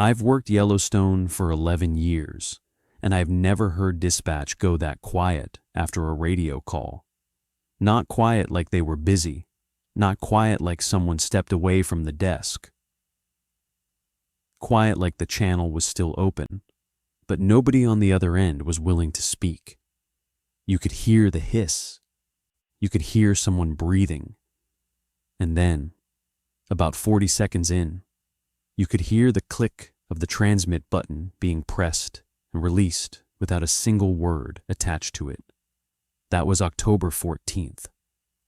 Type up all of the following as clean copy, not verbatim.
I've worked Yellowstone for 11 years, and I've never heard dispatch go that quiet after a radio call. Not quiet like they were busy, not quiet like someone stepped away from the desk. Quiet like the channel was still open, but nobody on the other end was willing to speak. You could hear the hiss. You could hear someone breathing. And then, about 40 seconds in, you could hear the click of the transmit button being pressed and released without a single word attached to it. That was October 14th,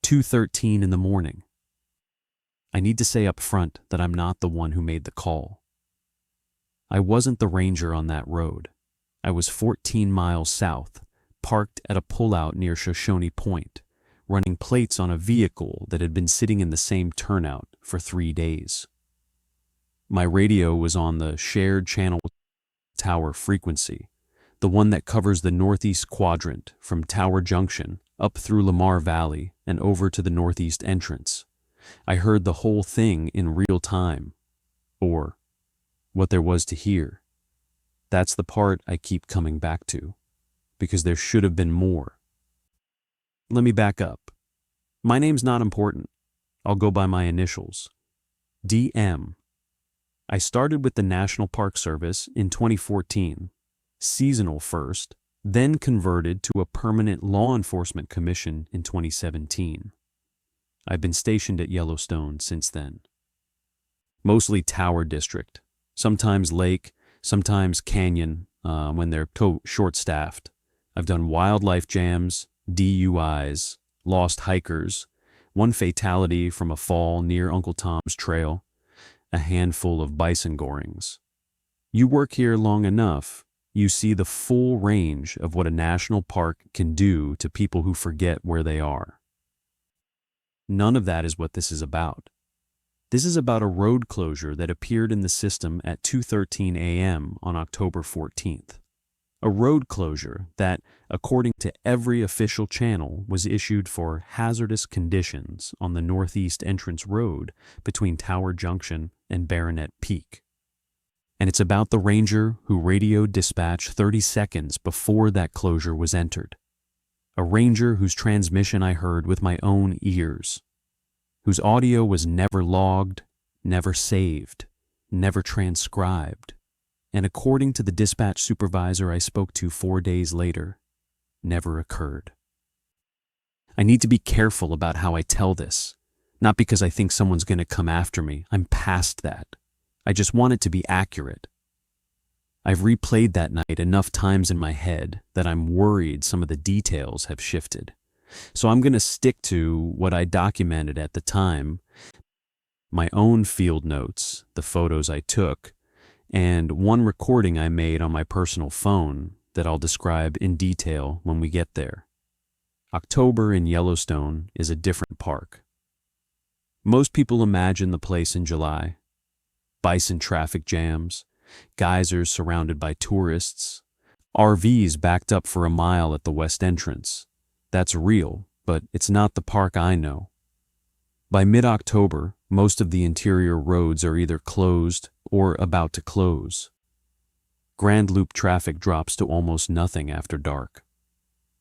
2:13 in the morning. I need to say up front that I'm not the one who made the call. I wasn't the ranger on that road. I was 14 miles south, parked at a pullout near Shoshone Point, running plates on a vehicle that had been sitting in the same turnout for 3 days. My radio was on the shared channel tower frequency, the one that covers the northeast quadrant from Tower Junction up through Lamar Valley and over to the northeast entrance. I heard the whole thing in real time, or what there was to hear. That's the part I keep coming back to, because there should have been more. Let me back up. My name's not important. I'll go by my initials. DM. I started with the National Park Service in 2014, seasonal first, then converted to a permanent law enforcement commission in 2017. I've been stationed at Yellowstone since then. Mostly Tower District, sometimes Lake, sometimes Canyon when they're short-staffed. I've done wildlife jams, DUIs, lost hikers, one fatality from a fall near Uncle Tom's Trail, a handful of bison gorings. You work here long enough, you see the full range of what a national park can do to people who forget where they are. None of that is what this is about. This is about a road closure that appeared in the system at 2:13 a.m. on October 14th. A road closure that, according to every official channel, was issued for hazardous conditions on the northeast entrance road between Tower Junction and Baronet Peak. And it's about the ranger who radioed dispatch 30 seconds before that closure was entered. A ranger whose transmission I heard with my own ears, whose audio was never logged, never saved, never transcribed, and according to the dispatch supervisor I spoke to 4 days later, never occurred. I need to be careful about how I tell this, not because I think someone's going to come after me. I'm past that. I just want it to be accurate. I've replayed that night enough times in my head that I'm worried some of the details have shifted. So I'm going to stick to what I documented at the time, my own field notes, the photos I took, and one recording I made on my personal phone that I'll describe in detail when we get there. October in Yellowstone is a different park. Most people imagine the place in July. Bison traffic jams, geysers surrounded by tourists, RVs backed up for a mile at the west entrance. That's real, but it's not the park I know. By mid-October, most of the interior roads are either closed or about to close. Grand Loop traffic drops to almost nothing after dark.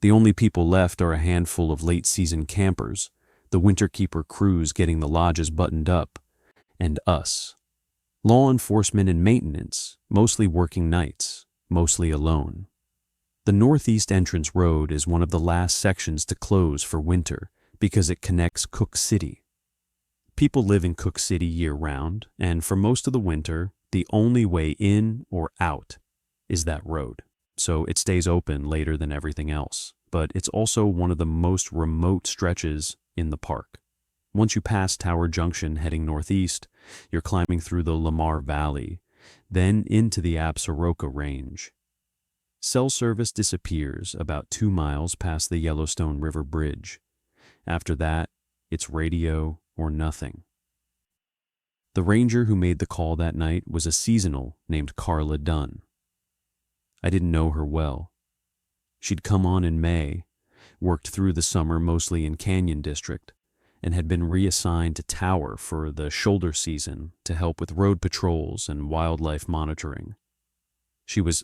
The only people left are a handful of late-season campers, the Winterkeeper crews getting the lodges buttoned up, and us. Law enforcement and maintenance, mostly working nights, mostly alone. The northeast entrance road is one of the last sections to close for winter because it connects Cook City. People live in Cook City year-round, and for most of the winter, the only way in or out is that road. So it stays open later than everything else, but it's also one of the most remote stretches in the park. Once you pass Tower Junction heading northeast, you're climbing through the Lamar Valley, then into the Absaroka Range. Cell service disappears about 2 miles past the Yellowstone River Bridge. After that, it's radio or nothing. The ranger who made the call that night was a seasonal named Carla Dunn. I didn't know her well. She'd come on in May, worked through the summer mostly in Canyon District, and had been reassigned to Tower for the shoulder season to help with road patrols and wildlife monitoring. She was,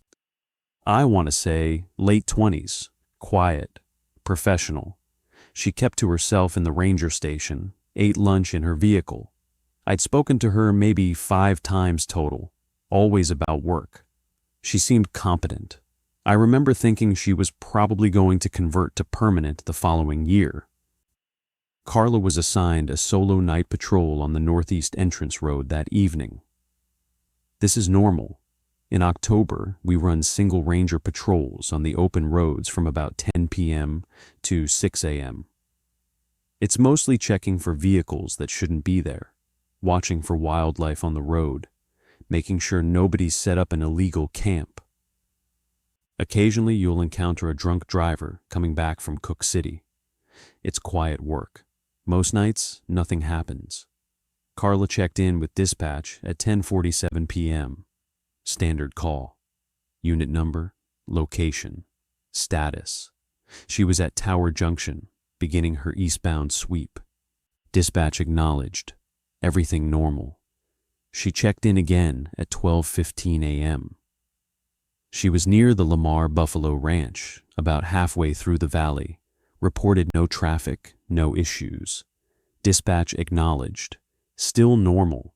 I want to say, late 20s, quiet, professional. She kept to herself in the ranger station, ate lunch in her vehicle. I'd spoken to her maybe 5 times total, always about work. She seemed competent. I remember thinking she was probably going to convert to permanent the following year. Carla was assigned a solo night patrol on the northeast entrance road that evening. This is normal. In October, we run single ranger patrols on the open roads from about 10 p.m. to 6 a.m. It's mostly checking for vehicles that shouldn't be there, watching for wildlife on the road, making sure nobody's set up an illegal camp. Occasionally, you'll encounter a drunk driver coming back from Cook City. It's quiet work. Most nights, nothing happens. Carla checked in with dispatch at 10:47 p.m. Standard call. Unit number, location, status. She was at Tower Junction, beginning her eastbound sweep. Dispatch acknowledged. Everything normal. She checked in again at 12:15 a.m. She was near the Lamar Buffalo Ranch, about halfway through the valley, reported no traffic, no issues. Dispatch acknowledged. Still normal.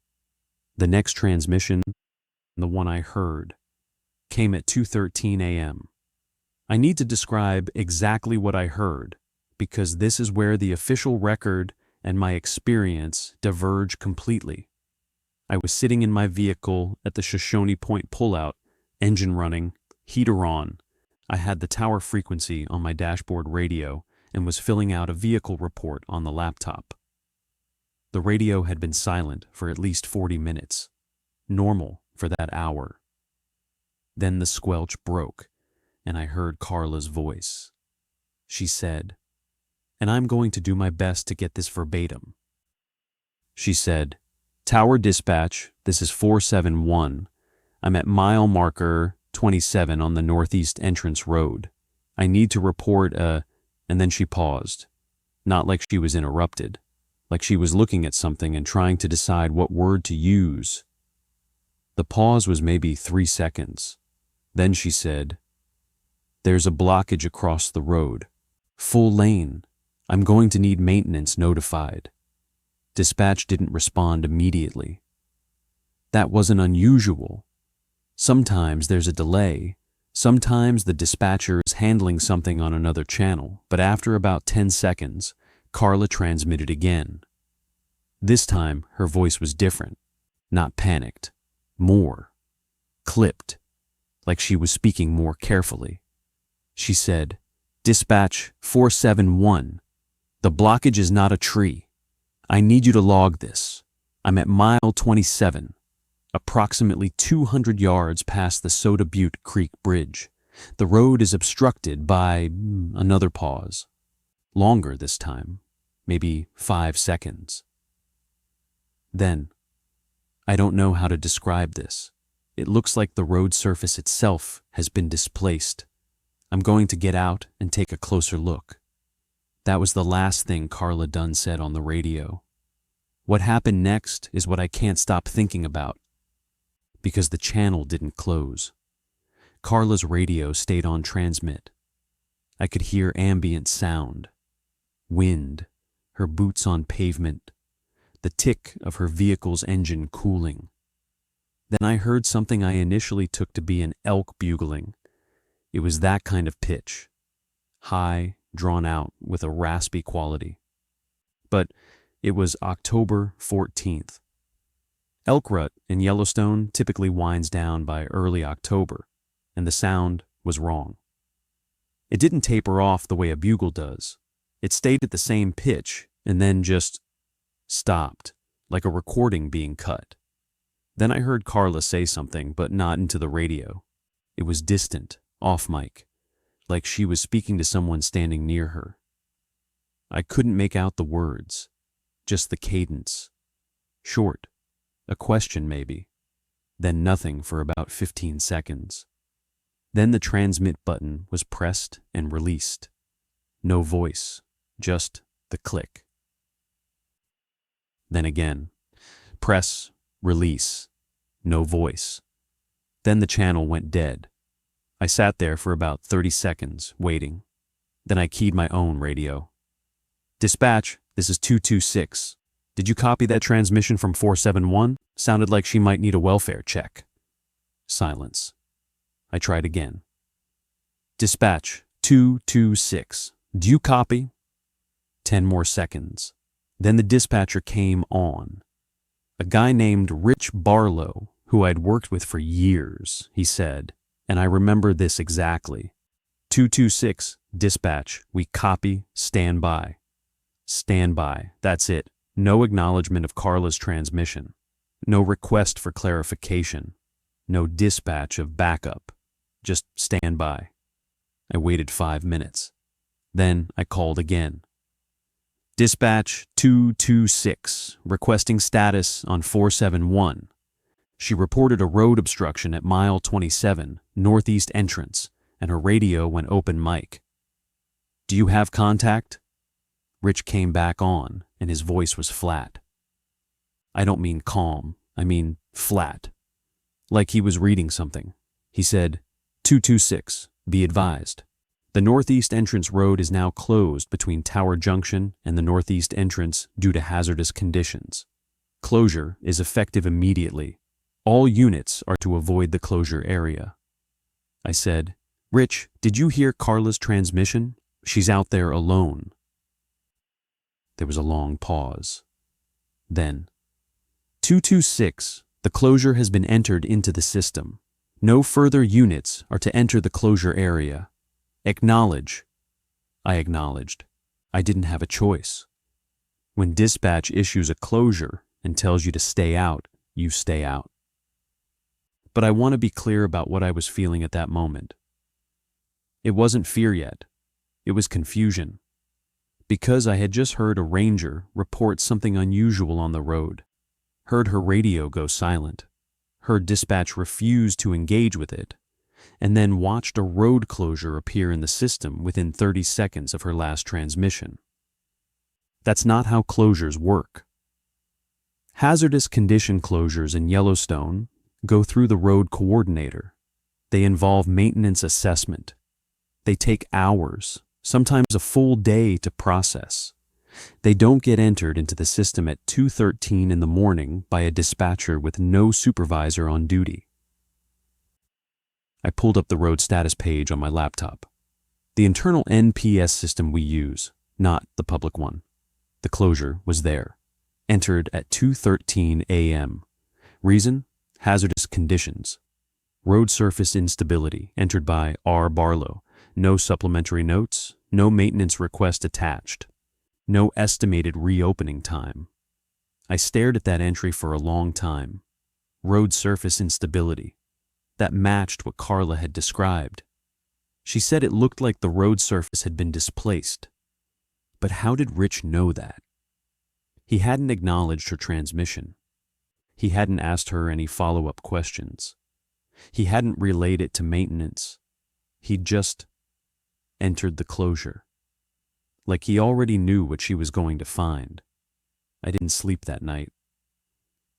The next transmission, the one I heard, came at 2:13 a.m. I need to describe exactly what I heard, because this is where the official record and my experience diverge completely. I was sitting in my vehicle at the Shoshone Point pullout, engine running, heater on. I had the tower frequency on my dashboard radio and was filling out a vehicle report on the laptop. The radio had been silent for at least 40 minutes, normal for that hour. Then the squelch broke, and I heard Carla's voice. She said, and I'm going to do my best to get this verbatim. She said, Tower Dispatch, this is 471. I'm at mile marker 27 on the northeast entrance road. I need to report and then she paused. Not like she was interrupted, like she was looking at something and trying to decide what word to use. The pause was maybe 3 seconds. Then she said, there's a blockage across the road. Full lane. I'm going to need maintenance notified. Dispatch didn't respond immediately. That wasn't unusual. Sometimes there's a delay. Sometimes the dispatcher is handling something on another channel, but after about 10 seconds, Carla transmitted again. This time, her voice was different, not panicked, more clipped, like she was speaking more carefully. She said, Dispatch 471, the blockage is not a tree. I need you to log this. I'm at mile 27. Approximately 200 yards past the Soda Butte Creek Bridge. The road is obstructed by another pause. Longer this time, maybe 5 seconds. Then, I don't know how to describe this. It looks like the road surface itself has been displaced. I'm going to get out and take a closer look. That was the last thing Carla Dunn said on the radio. What happened next is what I can't stop thinking about, because the channel didn't close. Carla's radio stayed on transmit. I could hear ambient sound, wind, her boots on pavement, the tick of her vehicle's engine cooling. Then I heard something I initially took to be an elk bugling. It was that kind of pitch, high, drawn out with a raspy quality. But it was October 14th. Elk rut in Yellowstone typically winds down by early October, and the sound was wrong. It didn't taper off the way a bugle does. It stayed at the same pitch and then just stopped, like a recording being cut. Then I heard Carla say something, but not into the radio. It was distant, off mic, like she was speaking to someone standing near her. I couldn't make out the words, just the cadence. Short. A question maybe, then nothing for about 15 seconds. Then the transmit button was pressed and released. No voice, just the click. Then again. Press, release, no voice. Then the channel went dead. I sat there for about 30 seconds, waiting. Then I keyed my own radio. Dispatch, this is 226. Did you copy that transmission from 471? Sounded like she might need a welfare check. Silence. I tried again. Dispatch, 226. Do you copy? 10 more seconds. Then the dispatcher came on. A guy named Rich Barlow, who I'd worked with for years, he said, and I remember this exactly. 226, dispatch, we copy, stand by. Stand by, that's it. No acknowledgement of Carla's transmission. No request for clarification. No dispatch of backup. Just stand by. I waited 5 minutes. Then I called again. Dispatch 226, requesting status on 471. She reported a road obstruction at mile 27, northeast entrance, and her radio went open mic. Do you have contact? Rich came back on, and his voice was flat. I don't mean calm, I mean flat. Like he was reading something. He said, 226, be advised. The northeast entrance road is now closed between Tower Junction and the northeast entrance due to hazardous conditions. Closure is effective immediately. All units are to avoid the closure area. I said, Rich, did you hear Carla's transmission? She's out there alone. There was a long pause. Then, 226, the closure has been entered into the system. No further units are to enter the closure area. Acknowledge. I acknowledged. I didn't have a choice. When dispatch issues a closure and tells you to stay out, you stay out. But I want to be clear about what I was feeling at that moment. It wasn't fear yet. It was confusion. Because I had just heard a ranger report something unusual on the road, heard her radio go silent, heard dispatch refuse to engage with it, and then watched a road closure appear in the system within 30 seconds of her last transmission. That's not how closures work. Hazardous condition closures in Yellowstone go through the road coordinator. They involve maintenance assessment. They take hours, sometimes a full day to process. They don't get entered into the system at 2:13 in the morning by a dispatcher with no supervisor on duty. I pulled up the road status page on my laptop. The internal NPS system we use, not the public one. The closure was there. Entered at 2:13 a.m. Reason? Hazardous conditions. Road surface instability, entered by R. Barlow. No supplementary notes, no maintenance request attached. No estimated reopening time. I stared at that entry for a long time. Road surface instability. That matched what Carla had described. She said it looked like the road surface had been displaced. But how did Rich know that? He hadn't acknowledged her transmission. He hadn't asked her any follow-up questions. He hadn't relayed it to maintenance. He'd just entered the closure. Like he already knew what she was going to find. I didn't sleep that night.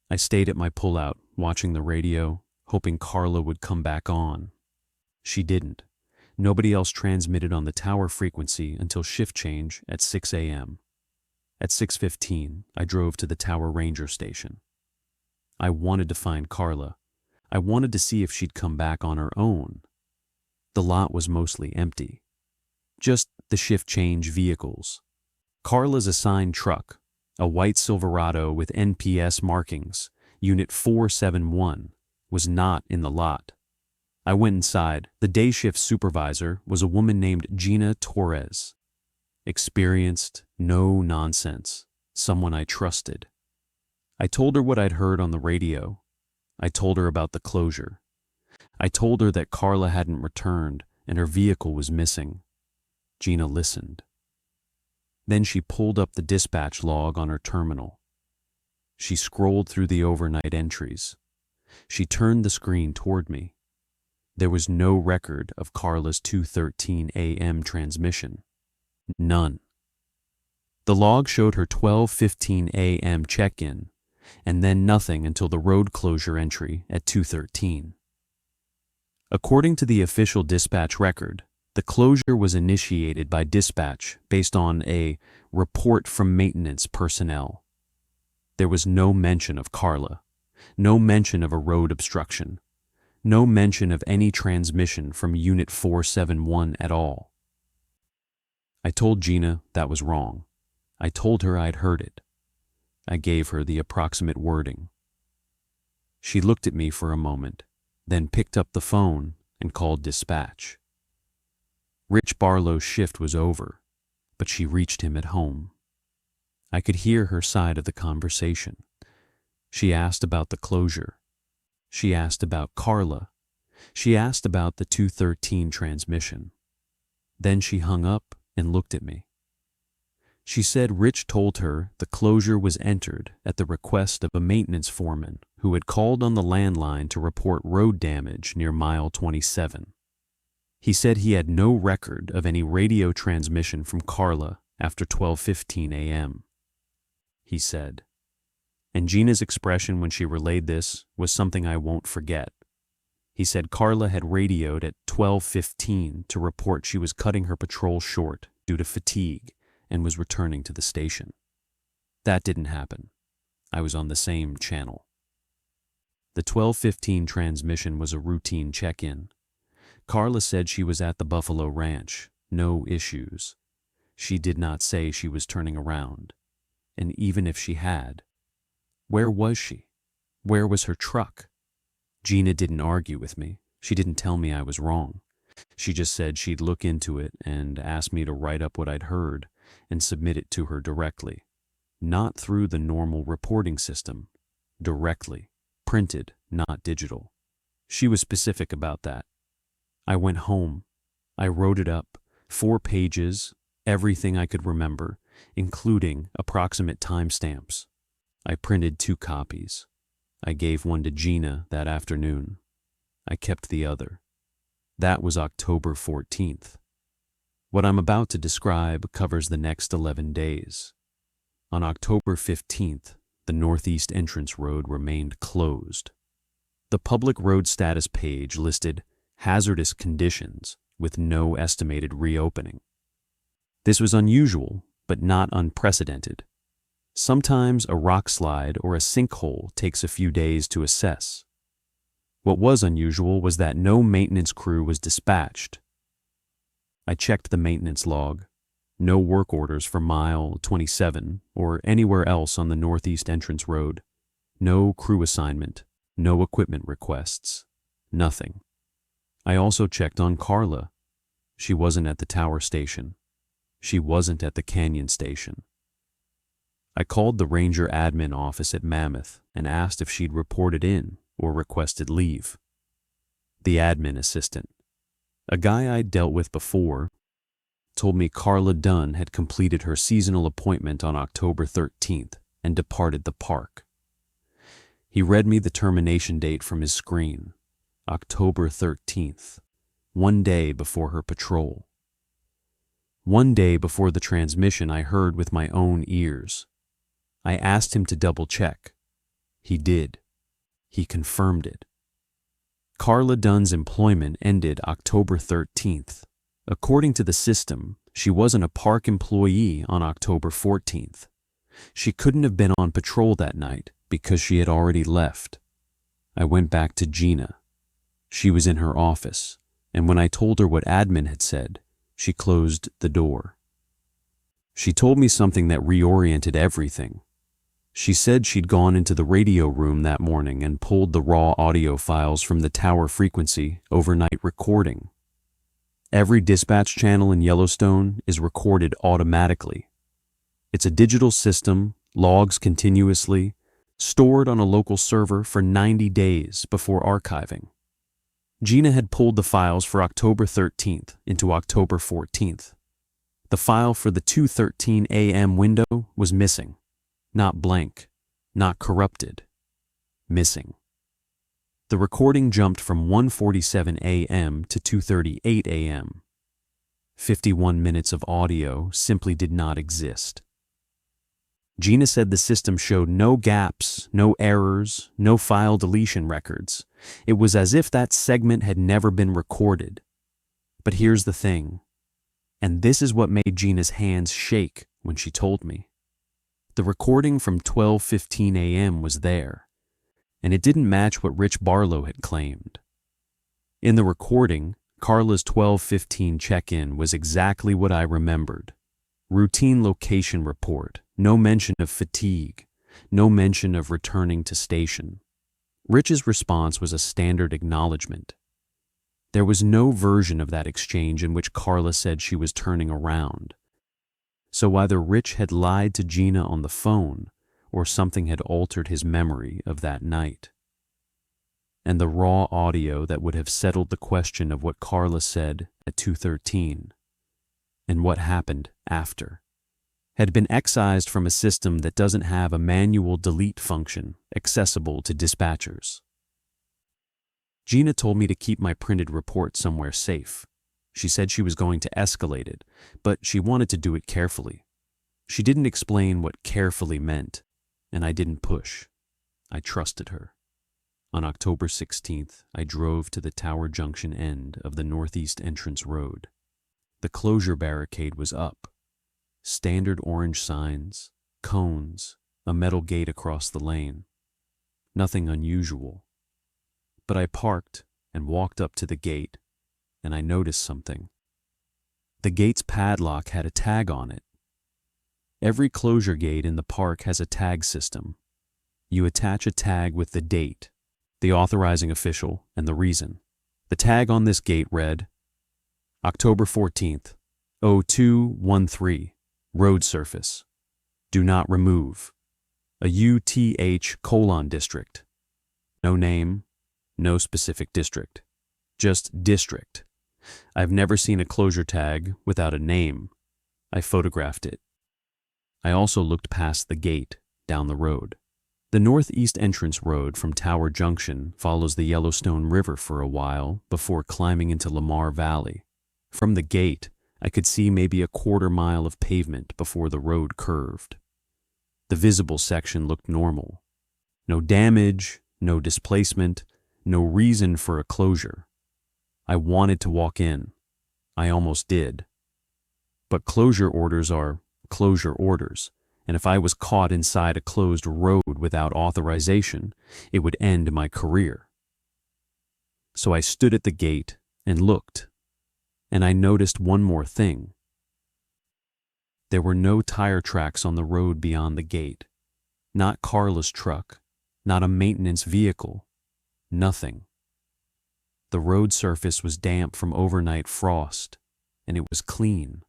I stayed at my pullout, watching the radio, hoping Carla would come back on. She didn't. Nobody else transmitted on the tower frequency until shift change at 6 a.m. At 6:15, I drove to the tower ranger station. I wanted to find Carla. I wanted to see if she'd come back on her own. The lot was mostly empty. Just the shift change vehicles. Carla's assigned truck, a white Silverado with NPS markings, Unit 471, was not in the lot. I went inside. The day shift supervisor was a woman named Gina Torres. Experienced, no nonsense, someone I trusted. I told her what I'd heard on the radio. I told her about the closure. I told her that Carla hadn't returned and her vehicle was missing. Gina listened. Then she pulled up the dispatch log on her terminal. She scrolled through the overnight entries. She turned the screen toward me. There was no record of Carla's 2:13 a.m. transmission. None. The log showed her 12:15 a.m. check-in, and then nothing until the road closure entry at 2:13. According to the official dispatch record, the closure was initiated by dispatch based on a report from maintenance personnel. There was no mention of Carla, no mention of a road obstruction, no mention of any transmission from Unit 471 at all. I told Gina that was wrong. I told her I'd heard it. I gave her the approximate wording. She looked at me for a moment, then picked up the phone and called dispatch. Rich Barlow's shift was over, but she reached him at home. I could hear her side of the conversation. She asked about the closure. She asked about Carla. She asked about the 2:13 transmission. Then she hung up and looked at me. She said Rich told her the closure was entered at the request of a maintenance foreman who had called on the landline to report road damage near mile 27. He said he had no record of any radio transmission from Carla after 12:15 a.m. He said, and Gina's expression when she relayed this was something I won't forget. He said Carla had radioed at 12:15 to report she was cutting her patrol short due to fatigue and was returning to the station. That didn't happen. I was on the same channel. The 12:15 transmission was a routine check-in. Carla said she was at the Buffalo Ranch, no issues. She did not say she was turning around. And even if she had, where was she? Where was her truck? Gina didn't argue with me. She didn't tell me I was wrong. She just said she'd look into it and ask me to write up what I'd heard and submit it to her directly. Not through the normal reporting system. Directly. Printed, not digital. She was specific about that. I went home. I wrote it up, 4 pages, everything I could remember, including approximate timestamps. I printed 2 copies. I gave one to Gina that afternoon. I kept the other. That was October 14th. What I'm about to describe covers the next 11 days. On October 15th, the northeast entrance road remained closed. The public road status page listed hazardous conditions with no estimated reopening. This was unusual, but not unprecedented. Sometimes a rock slide or a sinkhole takes a few days to assess. What was unusual was that no maintenance crew was dispatched. I checked the maintenance log. No work orders for mile 27 or anywhere else on the northeast entrance road. No crew assignment, no equipment requests, nothing. I also checked on Carla. She wasn't at the tower station. She wasn't at the canyon station. I called the ranger admin office at Mammoth and asked if she'd reported in or requested leave. The admin assistant, a guy I'd dealt with before, told me Carla Dunn had completed her seasonal appointment on October 13th and departed the park. He read me the termination date from his screen, October 13th, 1 day before her patrol. 1 day before the transmission I heard with my own ears. I asked him to double-check. He did. He confirmed it. Carla Dunn's employment ended October 13th. According to the system, she wasn't a park employee on October 14th. She couldn't have been on patrol that night because she had already left. I went back to Gina. She was in her office, and when I told her what admin had said, she closed the door. She told me something that reoriented everything. She said she'd gone into the radio room that morning and pulled the raw audio files from the tower frequency overnight recording. Every dispatch channel in Yellowstone is recorded automatically. It's a digital system, logs continuously, stored on a local server for 90 days before archiving. Gina had pulled the files for October 13th into October 14th. The file for the 2:13 a.m. window was missing. Not blank, not corrupted. Missing. The recording jumped from 1:47 a.m. to 2:38 a.m. 51 minutes of audio simply did not exist. Gina said the system showed no gaps, no errors, no file deletion records. It was as if that segment had never been recorded. But here's the thing, and this is what made Gina's hands shake when she told me. The recording from 12:15 a.m. was there, and it didn't match what Rich Barlow had claimed. In the recording, Carla's 12:15 check-in was exactly what I remembered. Routine location report, no mention of fatigue, no mention of returning to station. Rich's response was a standard acknowledgement. There was no version of that exchange in which Carla said she was turning around. So either Rich had lied to Gina on the phone, or something had altered his memory of that night. And the raw audio that would have settled the question of what Carla said at 2:13 and what happened after had been excised from a system that doesn't have a manual delete function accessible to dispatchers. Gina told me to keep my printed report somewhere safe. She said she was going to escalate it, but she wanted to do it carefully. She didn't explain what carefully meant, and I didn't push. I trusted her. On October 16th, I drove to the Tower Junction end of the Northeast Entrance Road. The closure barricade was up. Standard orange signs, cones, a metal gate across the lane. Nothing unusual. But I parked and walked up to the gate, and I noticed something. The gate's padlock had a tag on it. Every closure gate in the park has a tag system. You attach a tag with the date, the authorizing official, and the reason. The tag on this gate read, October 14th, 0213, road surface. Do not remove. A UTH : district. No name, no specific district. Just district. I've never seen a closure tag without a name. I photographed it. I also looked past the gate, down the road. The Northeast Entrance Road from Tower Junction follows the Yellowstone River for a while before climbing into Lamar Valley. From the gate, I could see maybe a quarter mile of pavement before the road curved. The visible section looked normal. No damage, no displacement, no reason for a closure. I wanted to walk in. I almost did. But closure orders are closure orders, and if I was caught inside a closed road without authorization, it would end my career. So I stood at the gate and looked, and I noticed one more thing. There were no tire tracks on the road beyond the gate. Not Carla's truck, not a maintenance vehicle, nothing. The road surface was damp from overnight frost, and it was clean,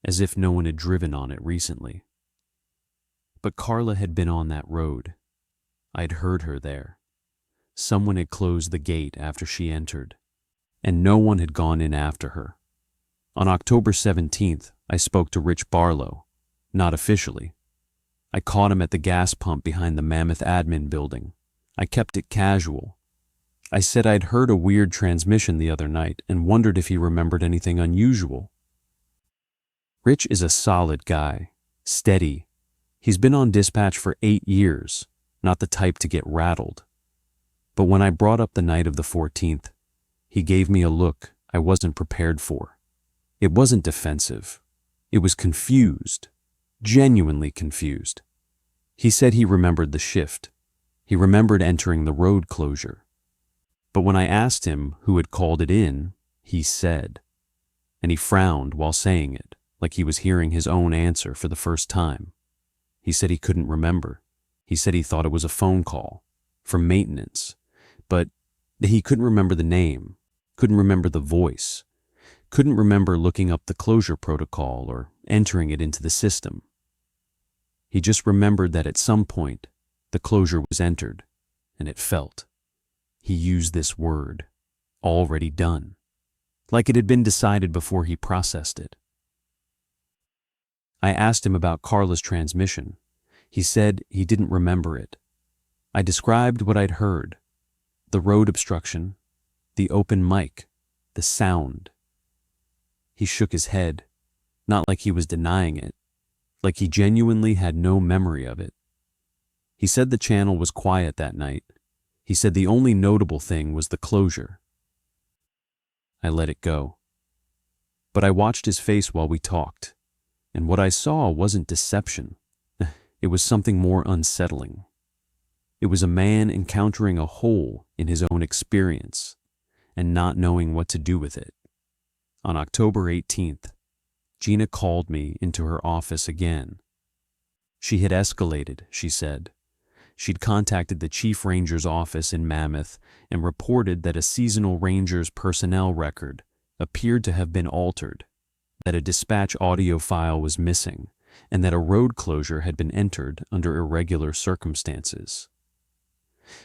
as if no one had driven on it recently. But Carla had been on that road. I'd heard her there. Someone had closed the gate after she entered, and no one had gone in after her. On October 17th, I spoke to Rich Barlow, not officially. I caught him at the gas pump behind the Mammoth Admin building. I kept it casual. I said I'd heard a weird transmission the other night and wondered if he remembered anything unusual. Rich is a solid guy, steady. He's been on dispatch for 8 years, not the type to get rattled. But when I brought up the night of the 14th, he gave me a look I wasn't prepared for. It wasn't defensive. It was confused, genuinely confused. He said he remembered the shift. He remembered entering the road closure. But when I asked him who had called it in, he said, and he frowned while saying it, like he was hearing his own answer for the first time. He said he couldn't remember. He said he thought it was a phone call for maintenance, but he couldn't remember the name, couldn't remember the voice, couldn't remember looking up the closure protocol or entering it into the system. He just remembered that at some point, the closure was entered, and it felt. He used this word, already done, like it had been decided before he processed it. I asked him about Carla's transmission. He said he didn't remember it. I described what I'd heard, the road obstruction, the open mic, the sound. He shook his head, not like he was denying it, like he genuinely had no memory of it. He said the channel was quiet that night. He said the only notable thing was the closure. I let it go. But I watched his face while we talked, and what I saw wasn't deception. It was something more unsettling. It was a man encountering a hole in his own experience and not knowing what to do with it. On October 18th, Gina called me into her office again. She had escalated, she said. She'd contacted the chief ranger's office in Mammoth and reported that a seasonal ranger's personnel record appeared to have been altered, that a dispatch audio file was missing, and that a road closure had been entered under irregular circumstances.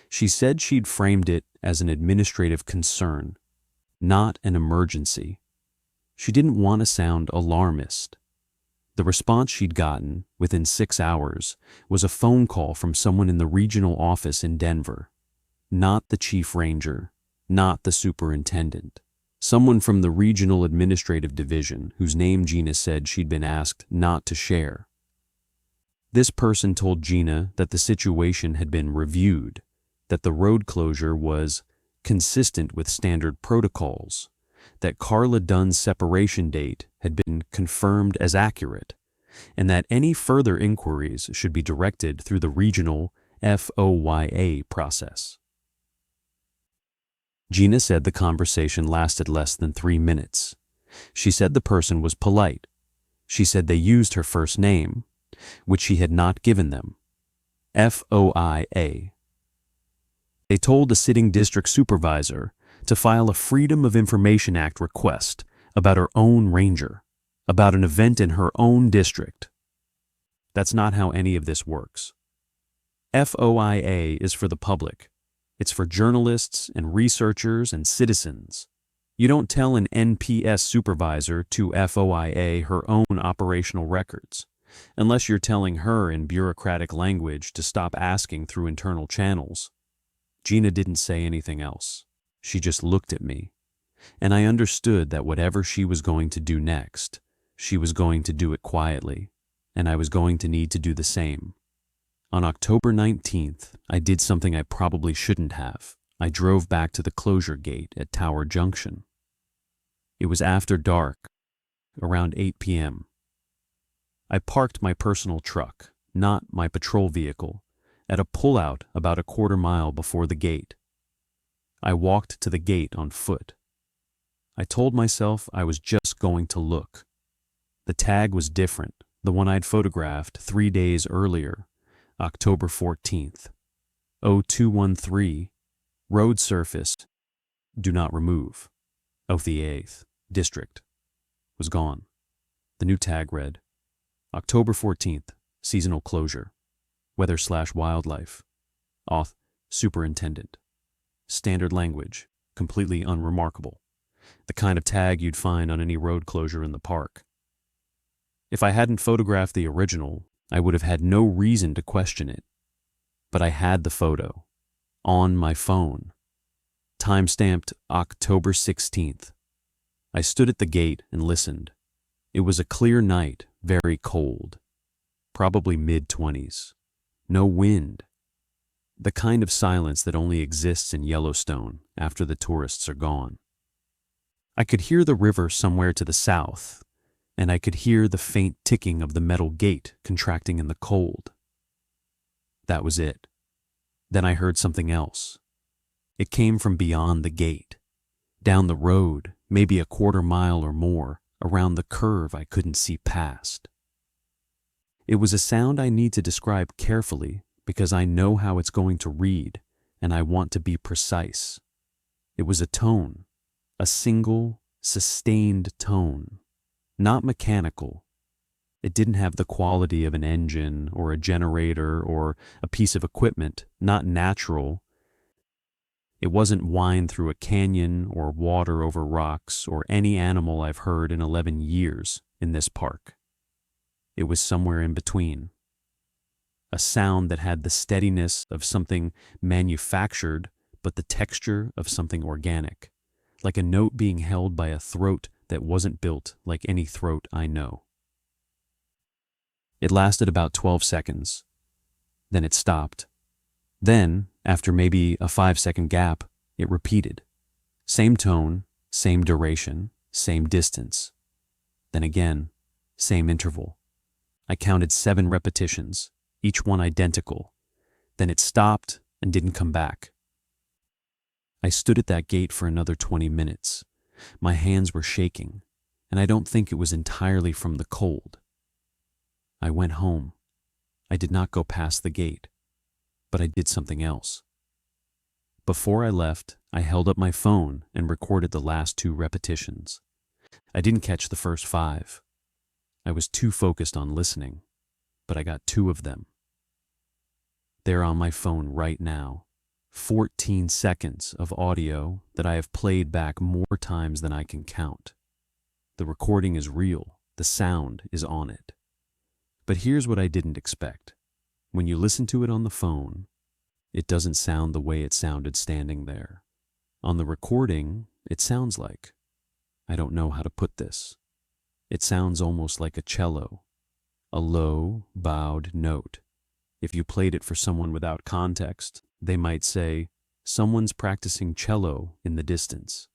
She said she'd framed it as an administrative concern, not an emergency. She didn't want to sound alarmist. The response she'd gotten, within 6 hours, was a phone call from someone in the regional office in Denver. Not the chief ranger, not the superintendent. Someone from the regional administrative division whose name Gina said she'd been asked not to share. This person told Gina that the situation had been reviewed, that the road closure was consistent with standard protocols, that Carla Dunn's separation date had been confirmed as accurate, and that any further inquiries should be directed through the regional FOYA process. Gina said the conversation lasted less than 3 minutes. She said the person was polite. She said they used her first name, which she had not given them, FOIA. They told the sitting district supervisor to file a Freedom of Information Act request about her own ranger, about an event in her own district. That's not how any of this works. FOIA is for the public. It's for journalists and researchers and citizens. You don't tell an NPS supervisor to FOIA her own operational records, unless you're telling her in bureaucratic language to stop asking through internal channels. Gina didn't say anything else. She just looked at me, and I understood that whatever she was going to do next, she was going to do it quietly, and I was going to need to do the same. On October 19th, I did something I probably shouldn't have. I drove back to the closure gate at Tower Junction. It was after dark, around 8 p.m. I parked my personal truck, not my patrol vehicle, at a pullout about a quarter mile before the gate. I walked to the gate on foot. I told myself I was just going to look. The tag was different, the one I'd photographed 3 days earlier, October 14th. 0213, road surface, do not remove, of the 8th District, was gone. The new tag read, October 14th, seasonal closure, weather/wildlife, auth, superintendent. Standard language, completely unremarkable. The kind of tag you'd find on any road closure in the park. If I hadn't photographed the original, I would have had no reason to question it. But I had the photo, on my phone, time-stamped October 16th. I stood at the gate and listened. It was a clear night, very cold, probably mid-20s. No wind. The kind of silence that only exists in Yellowstone after the tourists are gone. I could hear the river somewhere to the south, and I could hear the faint ticking of the metal gate contracting in the cold. That was it. Then I heard something else. It came from beyond the gate, down the road, maybe a quarter mile or more, around the curve I couldn't see past. It was a sound I need to describe carefully because I know how it's going to read, and I want to be precise. It was a tone, a single, sustained tone. Not mechanical. It didn't have the quality of an engine or a generator or a piece of equipment, not natural. It wasn't whine through a canyon or water over rocks or any animal I've heard in 11 years in this park. It was somewhere in between. A sound that had the steadiness of something manufactured, but the texture of something organic, like a note being held by a throat that wasn't built like any throat I know. It lasted about 12 seconds. Then it stopped. Then, after maybe a 5-second gap, it repeated. Same tone, same duration, same distance. Then again, same interval. I counted 7 repetitions, each one identical. Then it stopped and didn't come back. I stood at that gate for another 20 minutes. My hands were shaking, and I don't think it was entirely from the cold. I went home. I did not go past the gate, but I did something else. Before I left, I held up my phone and recorded the last 2 repetitions. I didn't catch the first 5. I was too focused on listening, but I got 2 of them. They're on my phone right now. 14 seconds of audio that I have played back more times than I can count. The recording is real. The sound is on it. But here's what I didn't expect. When you listen to it on the phone, it doesn't sound the way it sounded standing there. On the recording, it sounds like, I don't know how to put this. It sounds almost like a cello, a low, bowed note. If you played it for someone without context, they might say, someone's practicing cello in the distance.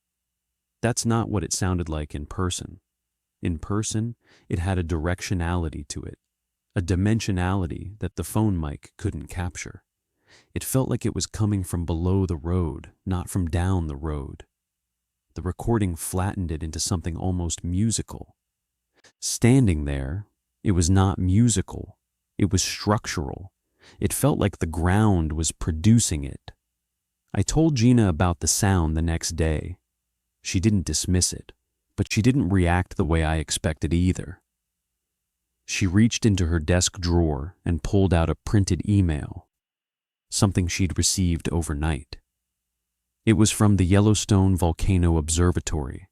That's not what it sounded like in person. In person, it had a directionality to it, a dimensionality that the phone mic couldn't capture. It felt like it was coming from below the road, not from down the road. The recording flattened it into something almost musical. Standing there, it was not musical. It was structural. It felt like the ground was producing it. I told Gina about the sound the next day. She didn't dismiss it, but she didn't react the way I expected either. She reached into her desk drawer and pulled out a printed email, something she'd received overnight. It was from the Yellowstone Volcano Observatory.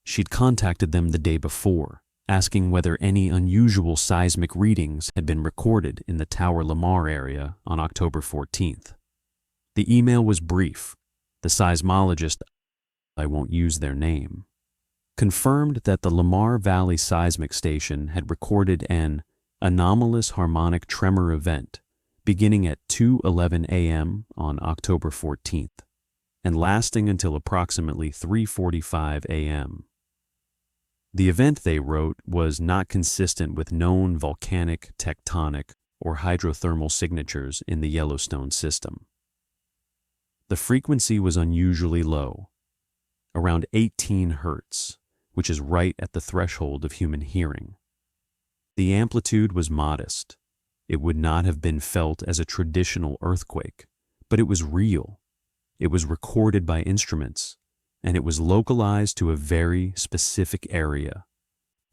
She'd contacted them the day before, asking whether any unusual seismic readings had been recorded in the Tower Lamar area on October 14th. The email was brief. The seismologist, I won't use their name, confirmed that the Lamar Valley Seismic Station had recorded an anomalous harmonic tremor event beginning at 2:11 a.m. on October 14th and lasting until approximately 3:45 a.m. The event, they wrote, was not consistent with known volcanic, tectonic, or hydrothermal signatures in the Yellowstone system. The frequency was unusually low, around 18 hertz, which is right at the threshold of human hearing. The amplitude was modest. It would not have been felt as a traditional earthquake, but it was real. It was recorded by instruments, and it was localized to a very specific area.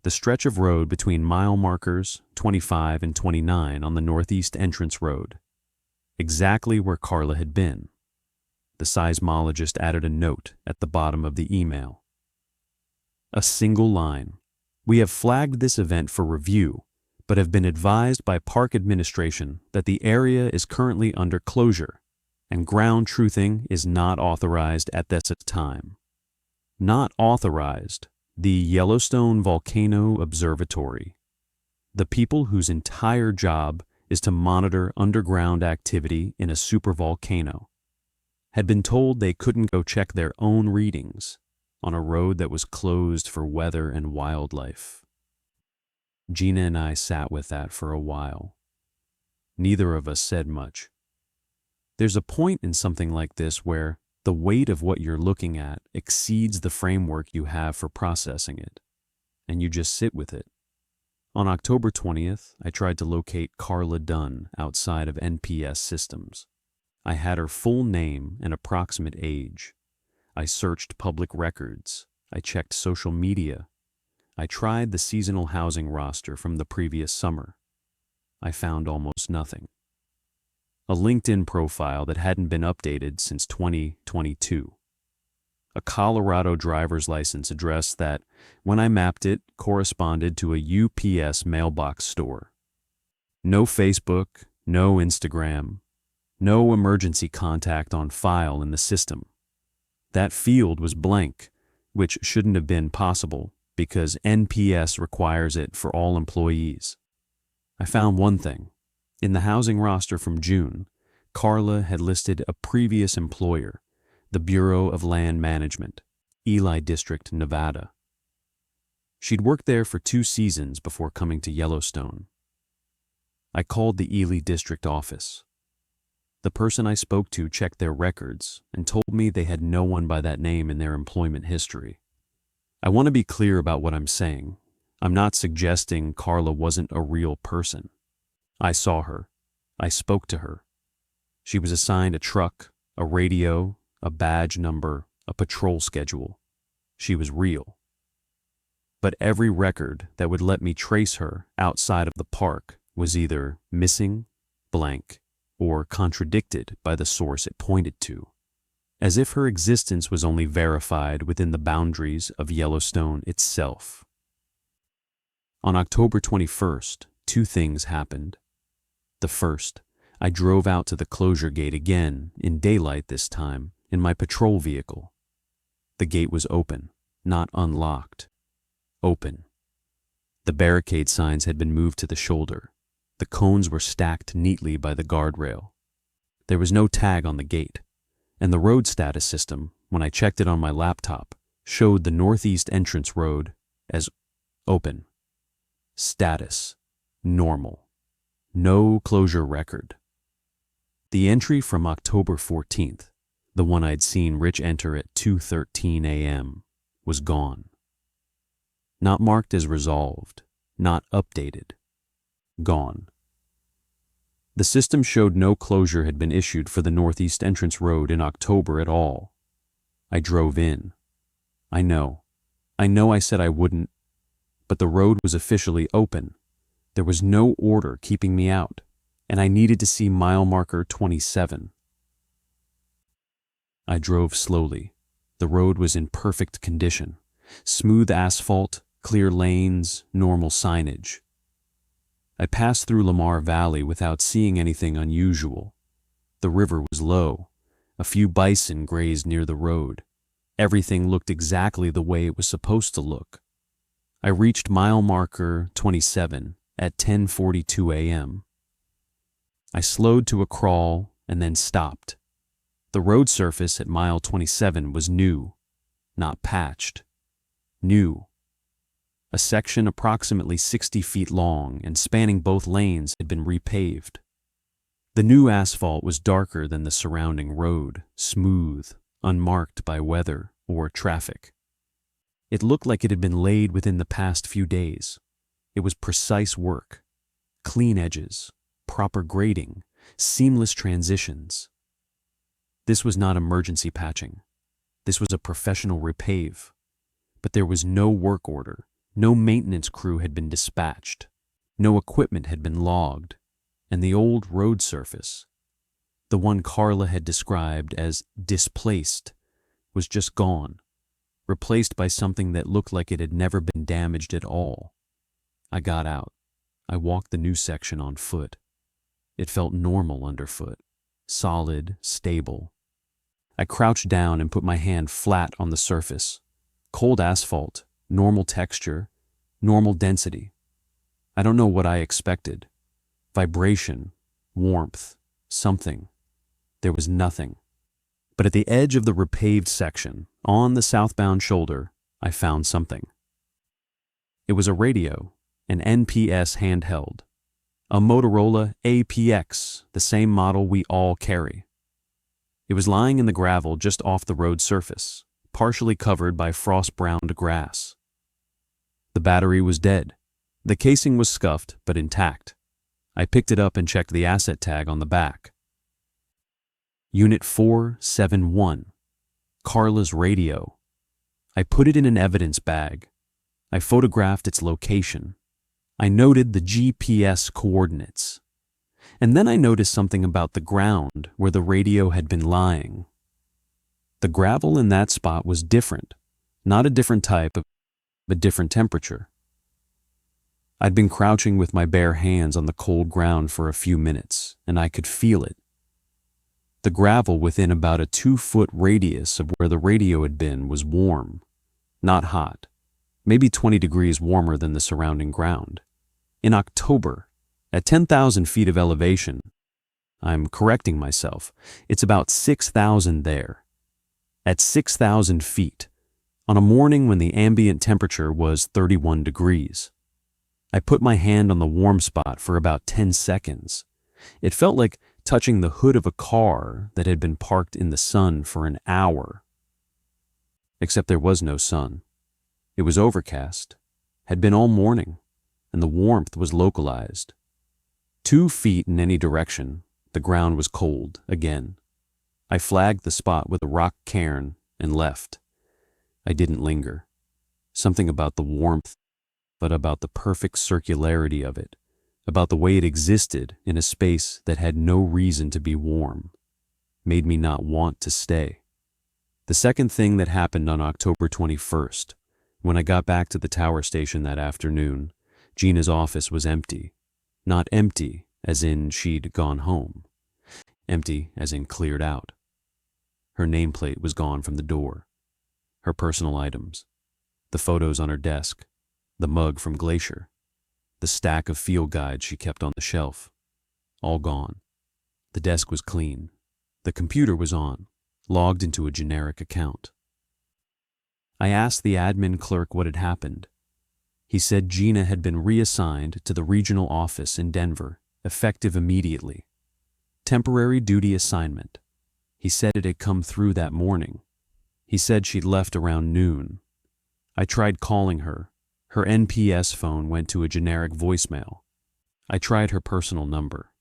The stretch of road between mile markers 25 and 29 on the northeast entrance road, exactly where Carla had been. The seismologist added a note at the bottom of the email. A single line. We have flagged this event for review, but have been advised by Park Administration that the area is currently under closure, and ground truthing is not authorized at this time. Not authorized, the Yellowstone Volcano Observatory, the people whose entire job is to monitor underground activity in a supervolcano, had been told they couldn't go check their own readings on a road that was closed for weather and wildlife. Gina and I sat with that for a while. Neither of us said much. There's a point in something like this where the weight of what you're looking at exceeds the framework you have for processing it, and you just sit with it. On October 20th, I tried to locate Carla Dunn outside of NPS systems. I had her full name and approximate age. I searched public records. I checked social media. I tried the seasonal housing roster from the previous summer. I found almost nothing. A LinkedIn profile that hadn't been updated since 2022. A Colorado driver's license address that, when I mapped it, corresponded to a UPS mailbox store. No Facebook, no Instagram, no emergency contact on file in the system. That field was blank, which shouldn't have been possible because NPS requires it for all employees. I found one thing. In the housing roster from June, Carla had listed a previous employer, the Bureau of Land Management, Ely District, Nevada. She'd worked there for 2 seasons before coming to Yellowstone. I called the Ely District office. The person I spoke to checked their records and told me they had no one by that name in their employment history. I want to be clear about what I'm saying. I'm not suggesting Carla wasn't a real person. I saw her. I spoke to her. She was assigned a truck, a radio, a badge number, a patrol schedule. She was real. But every record that would let me trace her outside of the park was either missing, blank, or contradicted by the source it pointed to, as if her existence was only verified within the boundaries of Yellowstone itself. On October 21st, 2 things happened. The first, I drove out to the closure gate again, in daylight this time, in my patrol vehicle. The gate was open, not unlocked. Open. The barricade signs had been moved to the shoulder. The cones were stacked neatly by the guardrail. There was no tag on the gate, and the road status system, when I checked it on my laptop, showed the northeast entrance road as open. Status: normal. No closure record. The entry from October 14th, the one I'd seen Rich enter at 2:13 a.m., was gone. Not marked as resolved, not updated. Gone. The system showed no closure had been issued for the northeast entrance road in October at all. I drove in. I know I said I wouldn't, but the road was officially open. There was no order keeping me out, and I needed to see mile marker 27. I drove slowly. The road was in perfect condition. Smooth asphalt, clear lanes, normal signage. I passed through Lamar Valley without seeing anything unusual. The river was low. A few bison grazed near the road. Everything looked exactly the way it was supposed to look. I reached mile marker 27 at 10:42 a.m. I slowed to a crawl and then stopped. The road surface at mile 27 was new, not patched. New. A section approximately 60 feet long and spanning both lanes had been repaved. The new asphalt was darker than the surrounding road, smooth, unmarked by weather or traffic. It looked like it had been laid within the past few days. It was precise work, clean edges, proper grading, seamless transitions. This was not emergency patching. This was a professional repave. But there was no work order. No maintenance crew had been dispatched. No equipment had been logged. And the old road surface, the one Carla had described as displaced, was just gone, replaced by something that looked like it had never been damaged at all. I got out. I walked the new section on foot. It felt normal underfoot, solid, stable. I crouched down and put my hand flat on the surface. Cold asphalt, normal texture, normal density. I don't know what I expected. Vibration, warmth, something. There was nothing. But at the edge of the repaved section, on the southbound shoulder, I found something. It was a radio, an NPS handheld. A Motorola APX, the same model we all carry. It was lying in the gravel just off the road surface, partially covered by frost-browned grass. The battery was dead. The casing was scuffed, but intact. I picked it up and checked the asset tag on the back. Unit 471, Carla's radio. I put it in an evidence bag. I photographed its location. I noted the GPS coordinates. And then I noticed something about the ground where the radio had been lying. The gravel in that spot was different, not a different type, but different temperature. I'd been crouching with my bare hands on the cold ground for a few minutes, and I could feel it. The gravel within about a 2-foot radius of where the radio had been was warm, not hot, maybe 20 degrees warmer than the surrounding ground. In October, At 10,000 feet of elevation, I'm correcting myself, it's about 6,000 there. At 6,000 feet, on a morning when the ambient temperature was 31 degrees. I put my hand on the warm spot for about 10 seconds. It felt like touching the hood of a car that had been parked in the sun for an hour. Except there was no sun. It was overcast, had been all morning, and the warmth was localized. 2 feet in any direction, the ground was cold again. I flagged the spot with a rock cairn and left. I didn't linger. Something about the warmth, but about the perfect circularity of it, about the way it existed in a space that had no reason to be warm, made me not want to stay. The second thing that happened on October 21st, when I got back to the tower station that afternoon, Gina's office was empty. Not empty as in she'd gone home. Empty as in cleared out. Her nameplate was gone from the door. Her personal items, the photos on her desk, the mug from Glacier, the stack of field guides she kept on the shelf, all gone. The desk was clean. The computer was on, logged into a generic account. I asked the admin clerk what had happened. He said Gina had been reassigned to the regional office in Denver, effective immediately. Temporary duty assignment. He said it had come through that morning. He said she'd left around noon. I tried calling her. Her NPS phone went to a generic voicemail. I tried her personal number.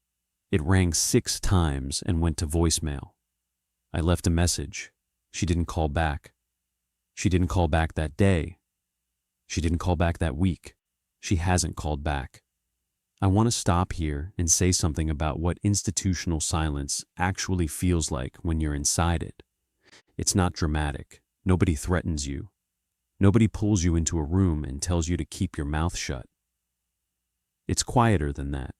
It rang 6 times and went to voicemail. I left a message. She didn't call back. She didn't call back that day. She didn't call back that week. She hasn't called back. I want to stop here and say something about what institutional silence actually feels like when you're inside it. It's not dramatic. Nobody threatens you. Nobody pulls you into a room and tells you to keep your mouth shut. It's quieter than that.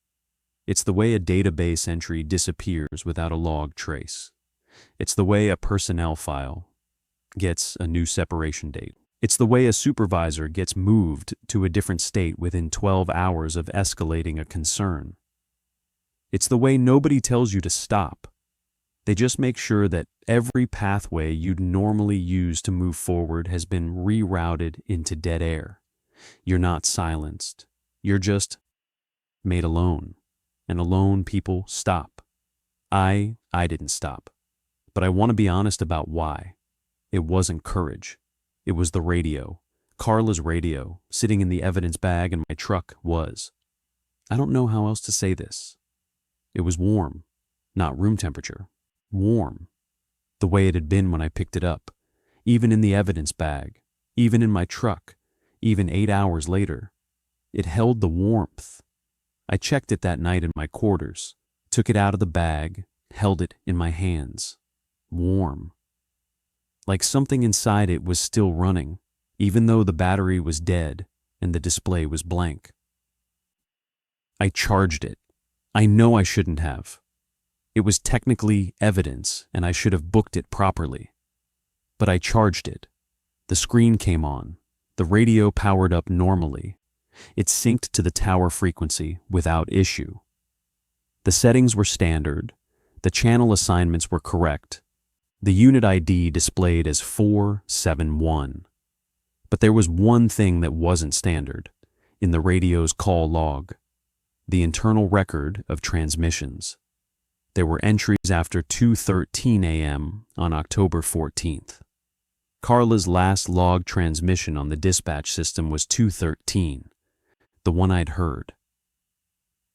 It's the way a database entry disappears without a log trace. It's the way a personnel file gets a new separation date. It's the way a supervisor gets moved to a different state within 12 hours of escalating a concern. It's the way nobody tells you to stop. They just make sure that every pathway you'd normally use to move forward has been rerouted into dead air. You're not silenced. You're just made alone. And alone people stop. I didn't stop. But I want to be honest about why. It wasn't courage. It was the radio. Carla's radio, sitting in the evidence bag in my truck, was. I don't know how else to say this. It was warm, not room temperature. Warm. The way it had been when I picked it up. Even in the evidence bag. Even in my truck. Even 8 hours later. It held the warmth. I checked it that night in my quarters. Took it out of the bag. Held it in my hands. Warm. Like something inside it was still running, even though the battery was dead and the display was blank. I charged it. I know I shouldn't have. It was technically evidence and I should have booked it properly. But I charged it. The screen came on. The radio powered up normally. It synced to the tower frequency without issue. The settings were standard. The channel assignments were correct. The unit ID displayed as 471. But there was one thing that wasn't standard in the radio's call log: the internal record of transmissions. There were entries after 2:13 a.m. on October 14th. Carla's last log transmission on the dispatch system was 2:13, the one I'd heard.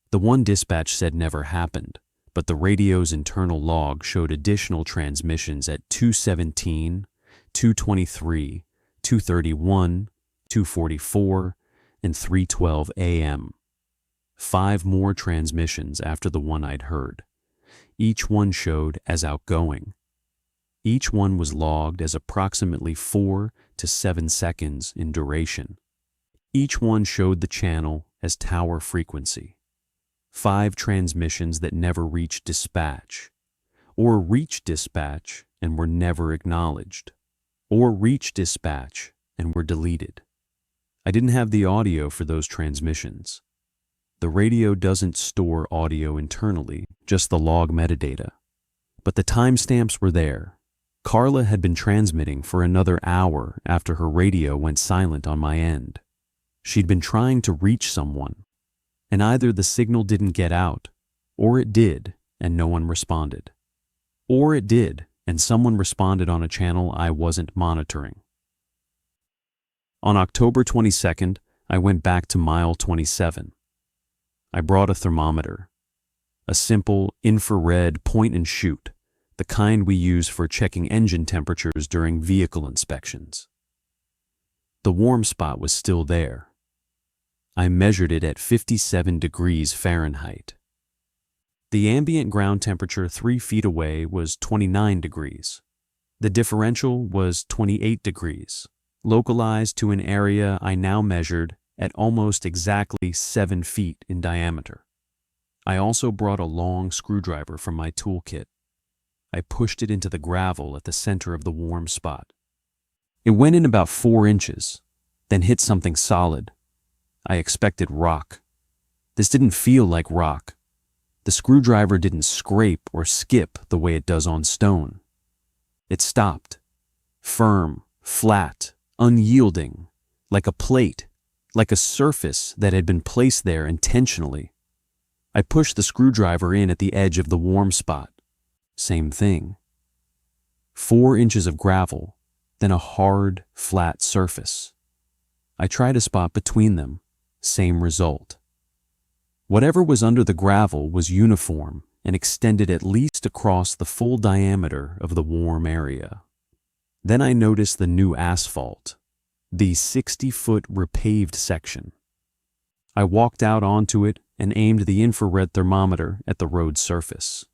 The one dispatch said never happened, but the radio's internal log showed additional transmissions at 2:17, 2:23, 2:31, 2:44, and 3:12 a.m. 5 more transmissions after the one I'd heard. Each one showed as outgoing. Each one was logged as approximately 4 to 7 seconds in duration. Each one showed the channel as tower frequency. 5 transmissions that never reached dispatch, or reached dispatch and were never acknowledged, or reached dispatch and were deleted. I didn't have the audio for those transmissions. The radio doesn't store audio internally, just the log metadata. But the timestamps were there. Carla had been transmitting for another hour after her radio went silent on my end. She'd been trying to reach someone, and either the signal didn't get out, or it did, and no one responded. Or it did, and someone responded on a channel I wasn't monitoring. On October 22nd, I went back to mile 27. I brought a thermometer, a simple infrared point and shoot, the kind we use for checking engine temperatures during vehicle inspections. The warm spot was still there. I measured it at 57 degrees Fahrenheit. The ambient ground temperature 3 feet away was 29 degrees. The differential was 28 degrees, localized to an area I now measured at almost exactly 7 feet in diameter. I also brought a long screwdriver from my toolkit. I pushed it into the gravel at the center of the warm spot. It went in about 4 inches, then hit something solid. I expected rock. This didn't feel like rock. The screwdriver didn't scrape or skip the way it does on stone. It stopped, firm, flat, unyielding, like a plate, like a surface that had been placed there intentionally. I pushed the screwdriver in at the edge of the warm spot. Same thing. 4 inches of gravel, then a hard, flat surface. I tried a spot between them. Same result. Whatever was under the gravel was uniform and extended at least across the full diameter of the warm area. Then I noticed the new asphalt, the 60-foot repaved section. I walked out onto it and aimed the infrared thermometer at the road surface.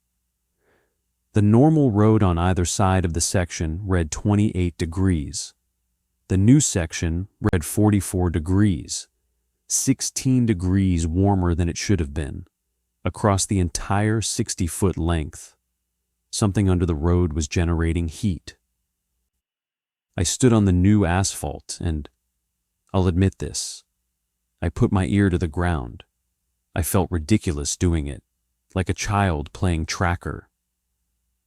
The normal road on either side of the section read 28 degrees. The new section read 44 degrees, 16 degrees warmer than it should have been, across the entire 60-foot length. Something under the road was generating heat. I stood on the new asphalt and, I'll admit this, I put my ear to the ground. I felt ridiculous doing it, like a child playing tracker.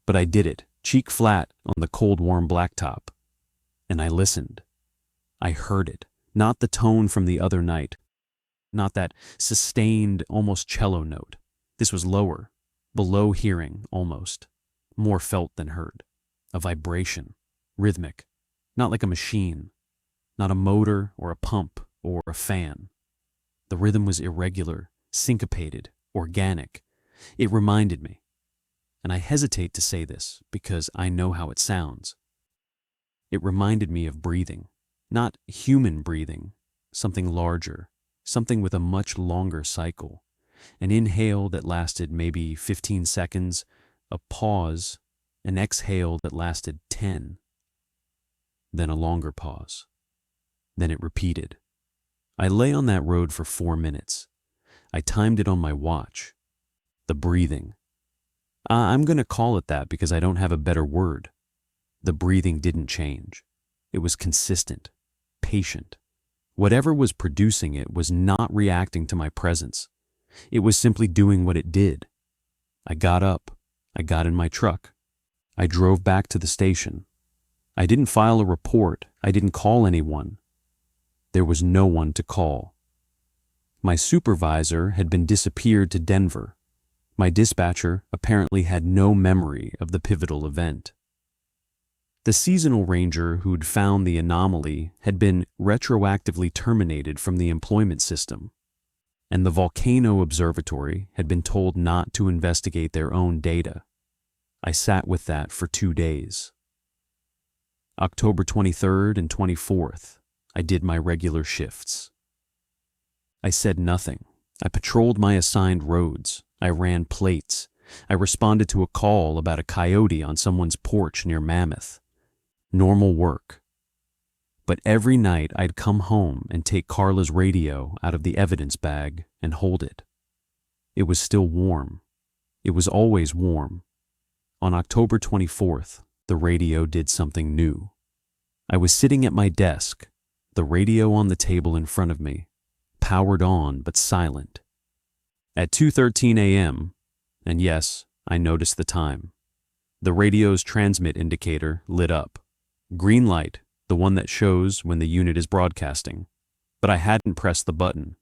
But I did it, cheek flat on the cold, warm blacktop. And I listened. I heard it, not the tone from the other night, not that sustained, almost cello note. This was lower, below hearing almost, more felt than heard. A vibration, rhythmic, not like a machine, not a motor or a pump or a fan. The rhythm was irregular, syncopated, organic. It reminded me, and I hesitate to say this because I know how it sounds. It reminded me of breathing, not human breathing, something larger, something with a much longer cycle. An inhale that lasted maybe 15 seconds, a pause, an exhale that lasted 10. Then a longer pause. Then it repeated. I lay on that road for 4 minutes. I timed it on my watch. The breathing. I'm going to call it that because I don't have a better word. The breathing didn't change. It was consistent, patient. Whatever was producing it was not reacting to my presence. It was simply doing what it did. I got up. I got in my truck. I drove back to the station. I didn't file a report. I didn't call anyone. There was no one to call. My supervisor had been disappeared to Denver. My dispatcher apparently had no memory of the pivotal event. The seasonal ranger who'd found the anomaly had been retroactively terminated from the employment system, and the Volcano Observatory had been told not to investigate their own data. I sat with that for 2 days. October 23rd and 24th, I did my regular shifts. I said nothing. I patrolled my assigned roads. I ran plates. I responded to a call about a coyote on someone's porch near Mammoth. Normal work. But every night I'd come home and take Carla's radio out of the evidence bag and hold it. It was still warm. It was always warm. On October 24th, the radio did something new. I was sitting at my desk, the radio on the table in front of me, powered on but silent. At 2:13 a.m., and yes, I noticed the time, the radio's transmit indicator lit up. Green light, the one that shows when the unit is broadcasting. But I hadn't pressed the button.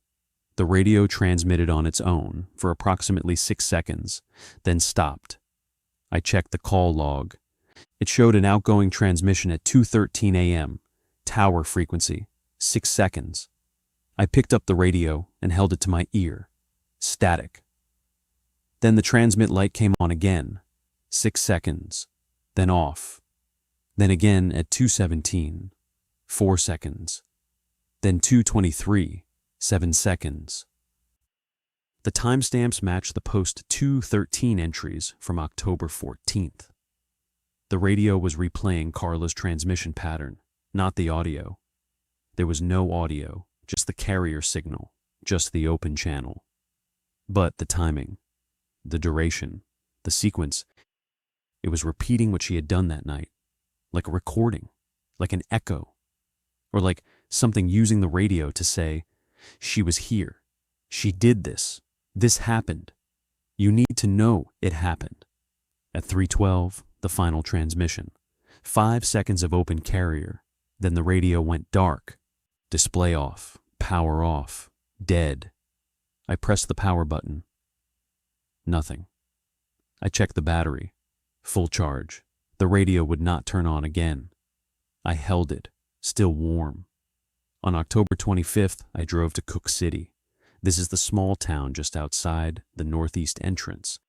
The radio transmitted on its own for approximately 6 seconds, then stopped. I checked the call log. It showed an outgoing transmission at 2:13 a.m., tower frequency, 6 seconds. I picked up the radio and held it to my ear. Static. Then the transmit light came on again, 6 seconds, then off. Then again at 2:17, 4 seconds. Then 2:23, 7 seconds. The timestamps match the post 2:13 entries from October 14th. The radio was replaying Carla's transmission pattern, not the audio. There was no audio, just the carrier signal, just the open channel. But the timing, the duration, the sequence, it was repeating what she had done that night, like a recording, like an echo, or like something using the radio to say, she was here, she did this happened. You need to know it happened. At 3:12, the final transmission. 5 seconds of open carrier, then the radio went dark. Display off, power off, dead. I pressed the power button. Nothing. I checked the battery. Full charge. The radio would not turn on again. I held it, still warm. On October 25th, I drove to Cook City. This is the small town just outside the northeast entrance,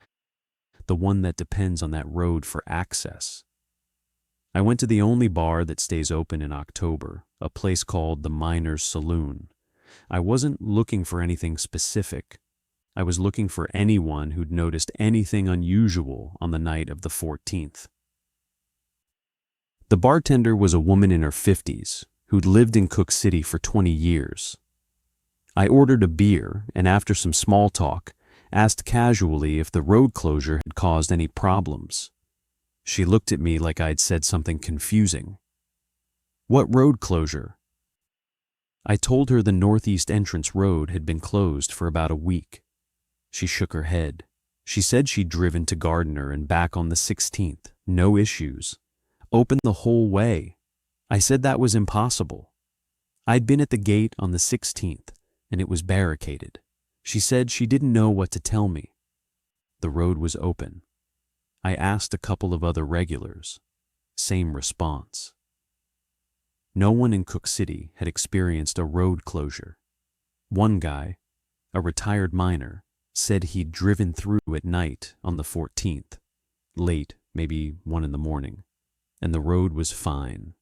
the one that depends on that road for access. I went to the only bar that stays open in October, a place called the Miners Saloon. I wasn't looking for anything specific. I was looking for anyone who'd noticed anything unusual on the night of the 14th. The bartender was a woman in her 50s who'd lived in Cook City for 20 years. I ordered a beer and after some small talk, asked casually if the road closure had caused any problems. She looked at me like I'd said something confusing. What road closure? I told her the northeast entrance road had been closed for about a week. She shook her head. She said she'd driven to Gardner and back on the 16th, no issues. Open the whole way. I said that was impossible. I'd been at the gate on the 16th, and it was barricaded. She said she didn't know what to tell me. The road was open. I asked a couple of other regulars. Same response. No one in Cook City had experienced a road closure. One guy, a retired miner, said he'd driven through at night on the 14th, late, maybe 1 in the morning, and the road was fine,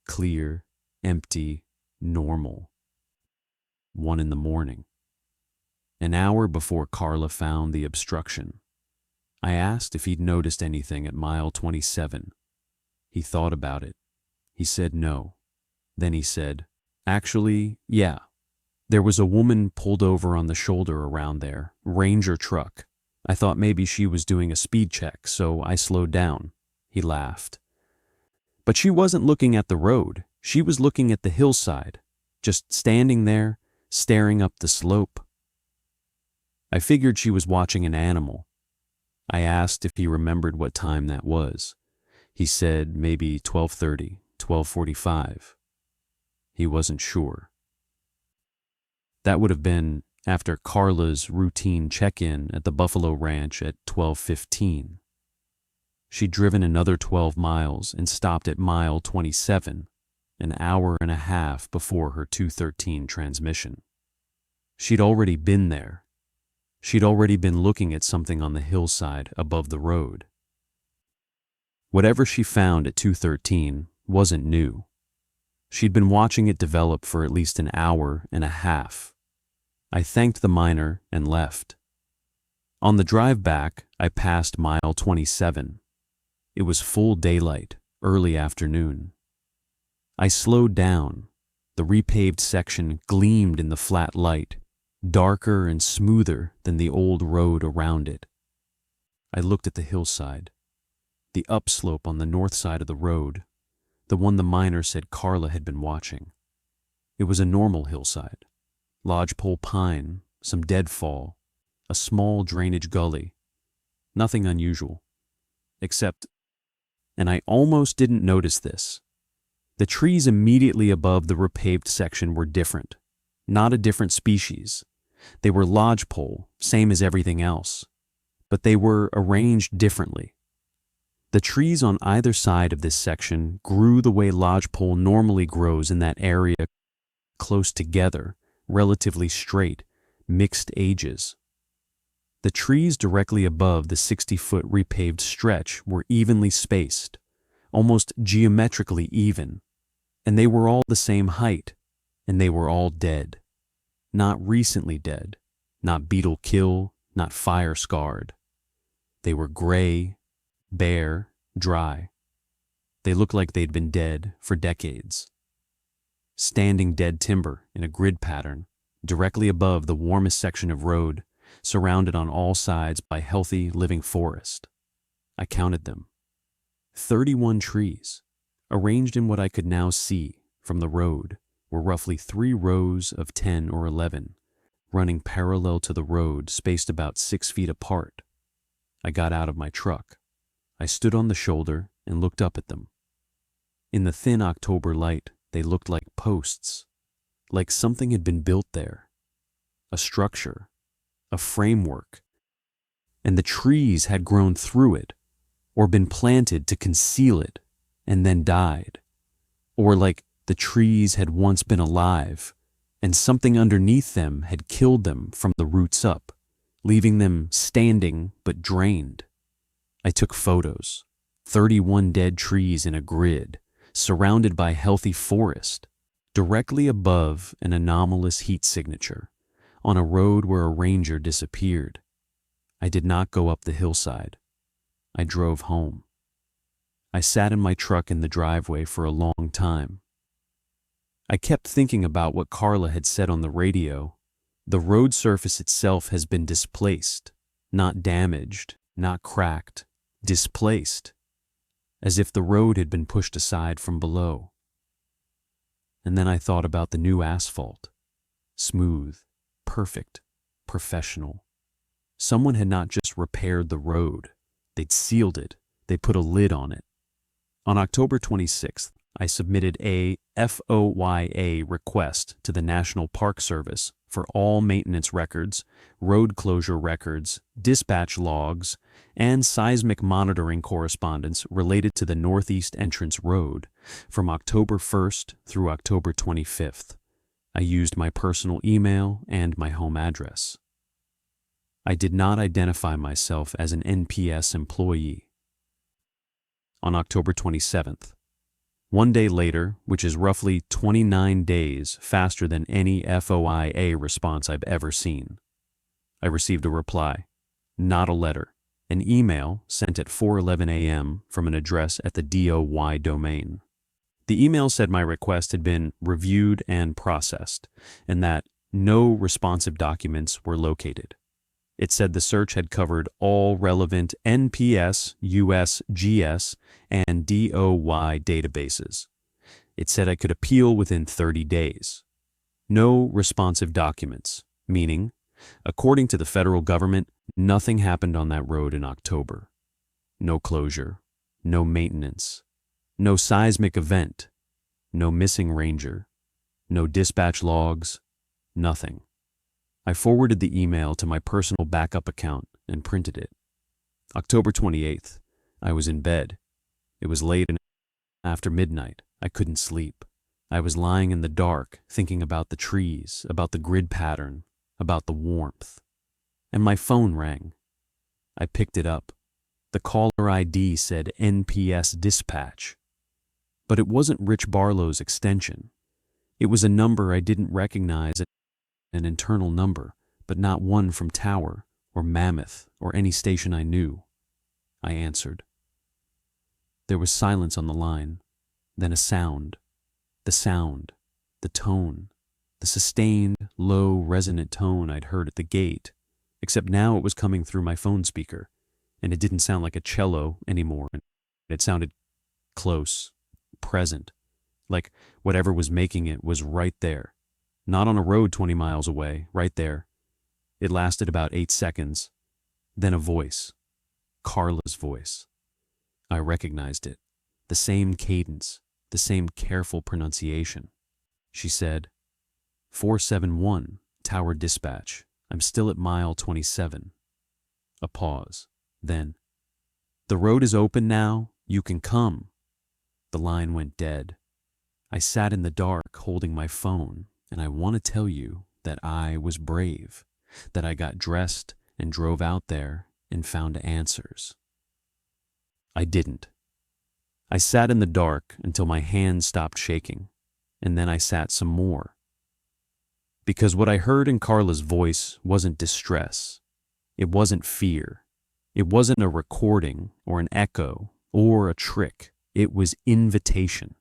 clear, empty, normal. 1 in the morning. An hour before Carla found the obstruction. I asked if he'd noticed anything at mile 27. He thought about it. He said no. Then he said, actually, yeah. There was a woman pulled over on the shoulder around there, Ranger truck. I thought maybe she was doing a speed check, so I slowed down. He laughed. But she wasn't looking at the road. She was looking at the hillside, just standing there, staring up the slope. I figured she was watching an animal. I asked if he remembered what time that was. He said maybe 12:30, 12:45. He wasn't sure. That would have been after Carla's routine check-in at the Buffalo Ranch at 12:15. She'd driven another 12 miles and stopped at mile 27, an hour and a half before her 2:13 transmission. She'd already been there. She'd already been looking at something on the hillside above the road. Whatever she found at 2:13 wasn't new. She'd been watching it develop for at least an hour and a half. I thanked the miner and left. On the drive back, I passed mile 27. It was full daylight, early afternoon. I slowed down. The repaved section gleamed in the flat light, darker and smoother than the old road around it. I looked at the hillside, the upslope on the north side of the road, the one the miner said Carla had been watching. It was a normal hillside, lodgepole pine, some deadfall, a small drainage gully. Nothing unusual. Except, and I almost didn't notice this, the trees immediately above the repaved section were different. Not a different species. They were lodgepole, same as everything else. But they were arranged differently. The trees on either side of this section grew the way lodgepole normally grows in that area, close together, relatively straight, mixed ages. The trees directly above the 60-foot repaved stretch were evenly spaced, almost geometrically even, and they were all the same height, and they were all dead. Not recently dead, not beetle kill, not fire scarred. They were gray, bare, dry. They looked like they'd been dead for decades. Standing dead timber in a grid pattern, directly above the warmest section of road, surrounded on all sides by healthy, living forest. I counted them. 31 trees, arranged in what I could now see from the road, were roughly 3 rows of 10 or 11, running parallel to the road, spaced about 6 feet apart. I got out of my truck. I stood on the shoulder and looked up at them. In the thin October light, they looked like posts, like something had been built there. A structure, a framework, and the trees had grown through it, or been planted to conceal it, and then died. Or like the trees had once been alive, and something underneath them had killed them from the roots up, leaving them standing but drained. I took photos, 31 dead trees in a grid, surrounded by healthy forest, directly above an anomalous heat signature, on a road where a ranger disappeared. I did not go up the hillside. I drove home. I sat in my truck in the driveway for a long time. I kept thinking about what Carla had said on the radio. The road surface itself has been displaced, not damaged, not cracked, displaced, as if the road had been pushed aside from below. And then I thought about the new asphalt. Smooth, perfect, professional. Someone had not just repaired the road, they'd sealed it, they put a lid on it. On October 26th, I submitted a FOIA request to the National Park Service for all maintenance records, road closure records, dispatch logs, and seismic monitoring correspondence related to the Northeast Entrance Road from October 1st through October 25th. I used my personal email and my home address. I did not identify myself as an NPS employee. On October 27th, one day later, which is roughly 29 days faster than any FOIA response I've ever seen, I received a reply, not a letter, an email sent at 4:11 a.m. from an address at the DOY domain. The email said my request had been reviewed and processed, and that no responsive documents were located. It said the search had covered all relevant NPS, USGS, and DOY databases. It said I could appeal within 30 days. No responsive documents, meaning, according to the federal government, nothing happened on that road in October. No closure, no maintenance, no seismic event, no missing ranger, no dispatch logs, nothing. I forwarded the email to my personal backup account and printed it. October 28th, I was in bed. It was late and after midnight. I couldn't sleep. I was lying in the dark, thinking about the trees, about the grid pattern, about the warmth. And my phone rang. I picked it up. The caller ID said NPS Dispatch. But it wasn't Rich Barlow's extension. It was a number I didn't recognize, an internal number, but not one from Tower or Mammoth or any station I knew. I answered. There was silence on the line, then a sound. The sound, the tone, the sustained, low, resonant tone I'd heard at the gate, except now it was coming through my phone speaker, and it didn't sound like a cello anymore. It sounded close, present, like whatever was making it was right there. Not on a road 20 miles away, right there. It lasted about 8 seconds. Then a voice. Carla's voice. I recognized it. The same cadence, the same careful pronunciation. She said, 471, Tower Dispatch. I'm still at mile 27. A pause. Then, the road is open now. You can come. The line went dead. I sat in the dark holding my phone, and I want to tell you that I was brave, that I got dressed and drove out there and found answers. I didn't. I sat in the dark until my hands stopped shaking, and then I sat some more. Because what I heard in Carla's voice wasn't distress. It wasn't fear. It wasn't a recording or an echo or a trick. It was invitation.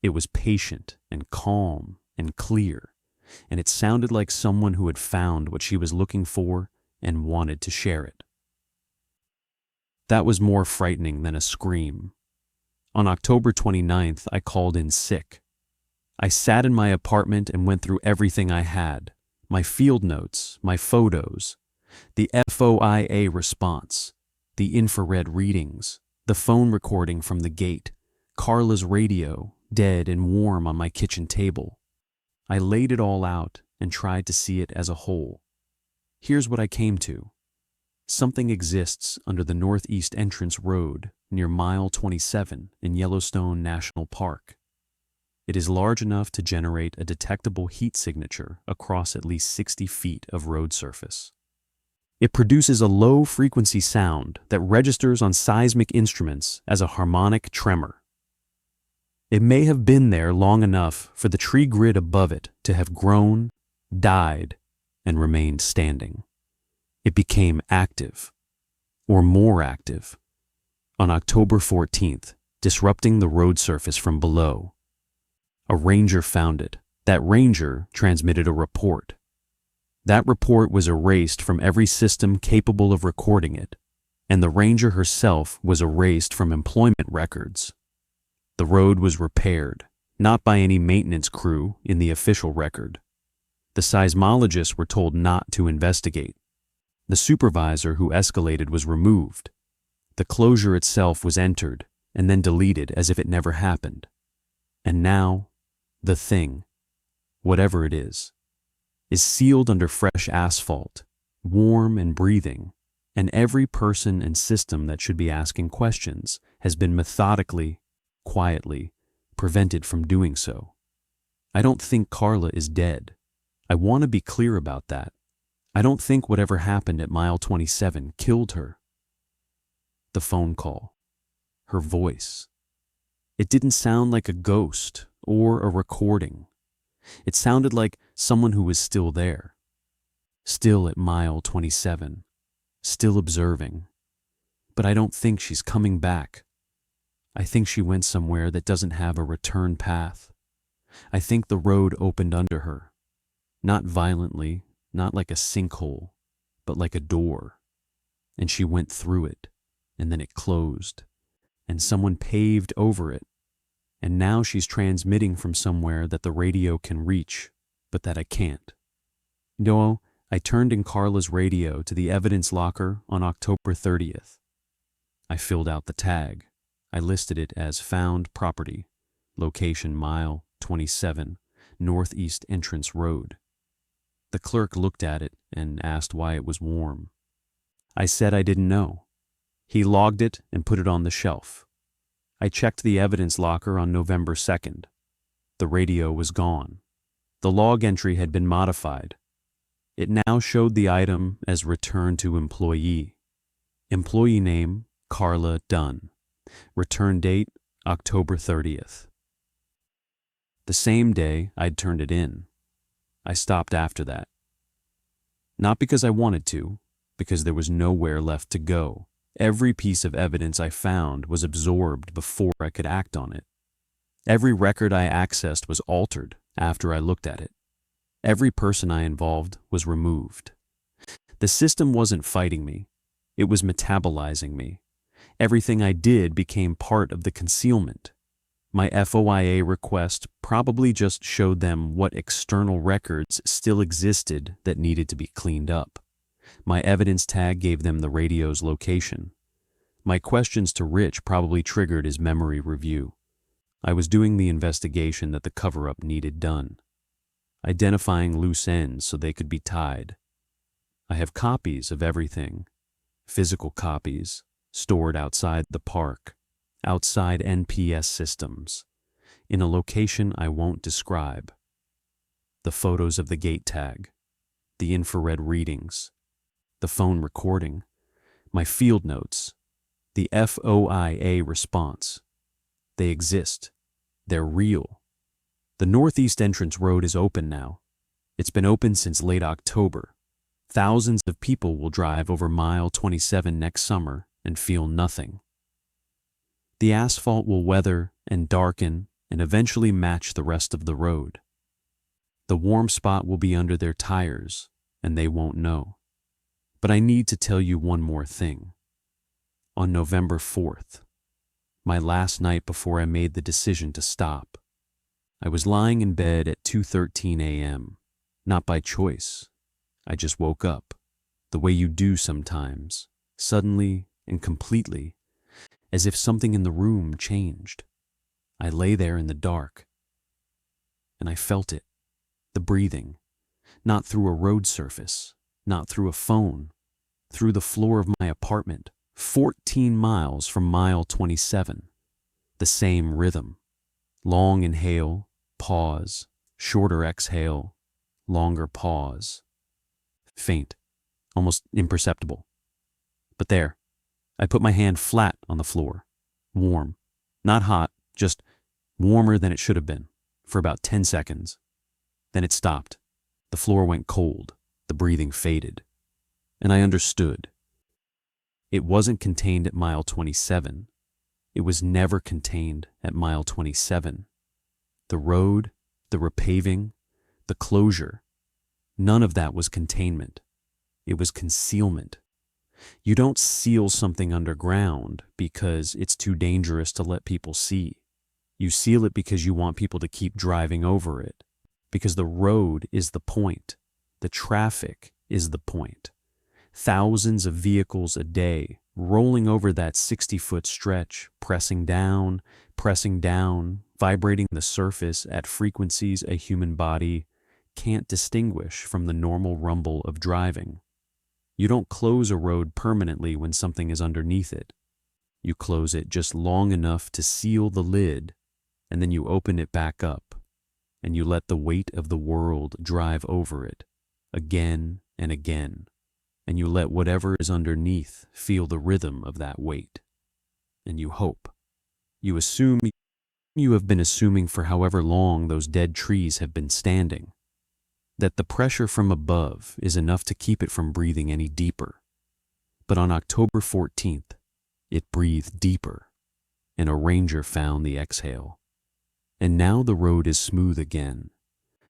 It was patient and calm and clear, and it sounded like someone who had found what she was looking for and wanted to share it. That was more frightening than a scream. On October 29th, I called in sick. I sat in my apartment and went through everything I had, my field notes, my photos, the FOIA response, the infrared readings, the phone recording from the gate, Carla's radio, dead and warm on my kitchen table. I laid it all out and tried to see it as a whole. Here's what I came to. Something exists under the northeast entrance road near mile 27 in Yellowstone National Park. It is large enough to generate a detectable heat signature across at least 60 feet of road surface. It produces a low-frequency sound that registers on seismic instruments as a harmonic tremor. It may have been there long enough for the tree grid above it to have grown, died, and remained standing. It became active, or more active, on October 14th, disrupting the road surface from below. A ranger found it. That ranger transmitted a report. That report was erased from every system capable of recording it, and the ranger herself was erased from employment records. The road was repaired, not by any maintenance crew in the official record. The seismologists were told not to investigate. The supervisor who escalated was removed. The closure itself was entered and then deleted as if it never happened. And now, the thing, whatever it is sealed under fresh asphalt, warm and breathing, and every person and system that should be asking questions has been methodically, quietly, prevented from doing so. I don't think Carla is dead. I want to be clear about that. I don't think whatever happened at mile 27 killed her. The phone call, her voice. It didn't sound like a ghost or a recording. It sounded like someone who was still there, still at mile 27, still observing. But I don't think she's coming back. I think she went somewhere that doesn't have a return path. I think the road opened under her, not violently, not like a sinkhole, but like a door. And she went through it, and then it closed, and someone paved over it. And now she's transmitting from somewhere that the radio can reach, but that I can't. No, I turned in Carla's radio to the evidence locker on October 30th. I filled out the tag. I listed it as found property, location mile 27, northeast entrance road. The clerk looked at it and asked why it was warm. I said I didn't know. He logged it and put it on the shelf. I checked the evidence locker on November 2nd. The radio was gone. The log entry had been modified. It now showed the item as return to employee. Employee name, Carla Dunn. Return date, October 30th. The same day I'd turned it in. I stopped after that. Not because I wanted to, because there was nowhere left to go. Every piece of evidence I found was absorbed before I could act on it. Every record I accessed was altered after I looked at it. Every person I involved was removed. The system wasn't fighting me. It was metabolizing me. Everything I did became part of the concealment. My FOIA request probably just showed them what external records still existed that needed to be cleaned up. My evidence tag gave them the radio's location. My questions to Rich probably triggered his memory review. I was doing the investigation that the cover-up needed done, identifying loose ends so they could be tied. I have copies of everything, physical copies, stored outside the park, outside NPS systems, in a location I won't describe. The photos of the gate tag, the infrared readings, the phone recording, my field notes, the FOIA response. They exist. They're real. The northeast entrance road is open now. It's been open since late October. Thousands of people will drive over mile 27 next summer and feel nothing. The asphalt will weather and darken and eventually match the rest of the road. The warm spot will be under their tires, and they won't know. But I need to tell you one more thing. On November 4th, my last night before I made the decision to stop, I was lying in bed at 2:13 a.m., not by choice. I just woke up, the way you do sometimes, suddenly and completely, as if something in the room changed. I lay there in the dark, and I felt it, the breathing, not through a road surface, not through a phone, through the floor of my apartment, 14 miles from mile 27. The same rhythm. Long inhale, pause, shorter exhale, longer pause. Faint, almost imperceptible. But there, I put my hand flat on the floor, warm, not hot, just warmer than it should have been, for about 10 seconds. Then it stopped. The floor went cold, the breathing faded, and I understood. It wasn't contained at mile 27. It was never contained at mile 27. The road, the repaving, the closure, none of that was containment. It was concealment. You don't seal something underground because it's too dangerous to let people see. You seal it because you want people to keep driving over it, because the road is the point. The traffic is the point. Thousands of vehicles a day rolling over that 60-foot stretch, pressing down, vibrating the surface at frequencies a human body can't distinguish from the normal rumble of driving. You don't close a road permanently when something is underneath it. You close it just long enough to seal the lid, and then you open it back up, and you let the weight of the world drive over it, again and again, and you let whatever is underneath feel the rhythm of that weight. And you hope. You assume you have been assuming for however long those dead trees have been standing, that the pressure from above is enough to keep it from breathing any deeper. But on October 14th, it breathed deeper, and a ranger found the exhale. And now the road is smooth again,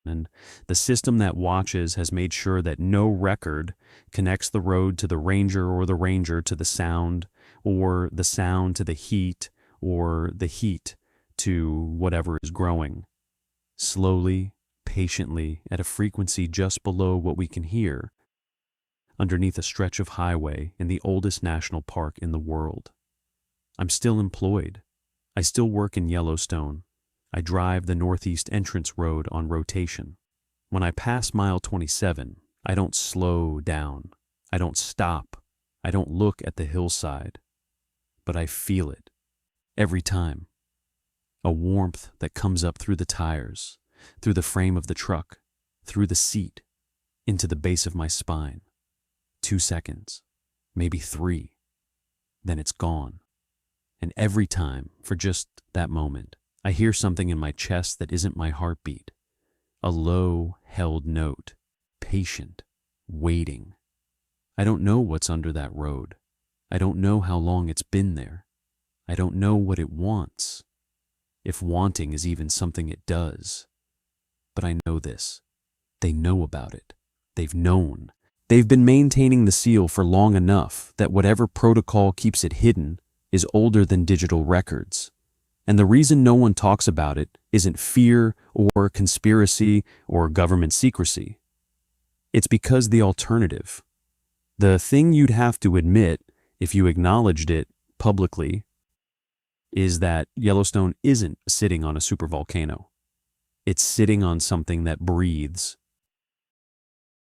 and the system that watches has made sure that no record connects the road to the ranger or the ranger to the sound, or the sound to the heat, or the heat to whatever is growing. Slowly, patiently, at a frequency just below what we can hear, underneath a stretch of highway in the oldest national park in the world. I'm still employed. I still work in Yellowstone. I drive the northeast entrance road on rotation. When I pass mile 27, I don't slow down. I don't stop. I don't look at the hillside. But I feel it. Every time. A warmth that comes up through the tires, through the frame of the truck, through the seat, into the base of my spine. 2 seconds, maybe 3. Then it's gone. And every time, for just that moment, I hear something in my chest that isn't my heartbeat. A low, held note, patient, waiting. I don't know what's under that road. I don't know how long it's been there. I don't know what it wants, if wanting is even something it does. But I know this. They know about it. They've known. They've been maintaining the seal for long enough that whatever protocol keeps it hidden is older than digital records. And the reason no one talks about it isn't fear or conspiracy or government secrecy. It's because the alternative, the thing you'd have to admit if you acknowledged it publicly, is that Yellowstone isn't sitting on a supervolcano. It's sitting on something that breathes,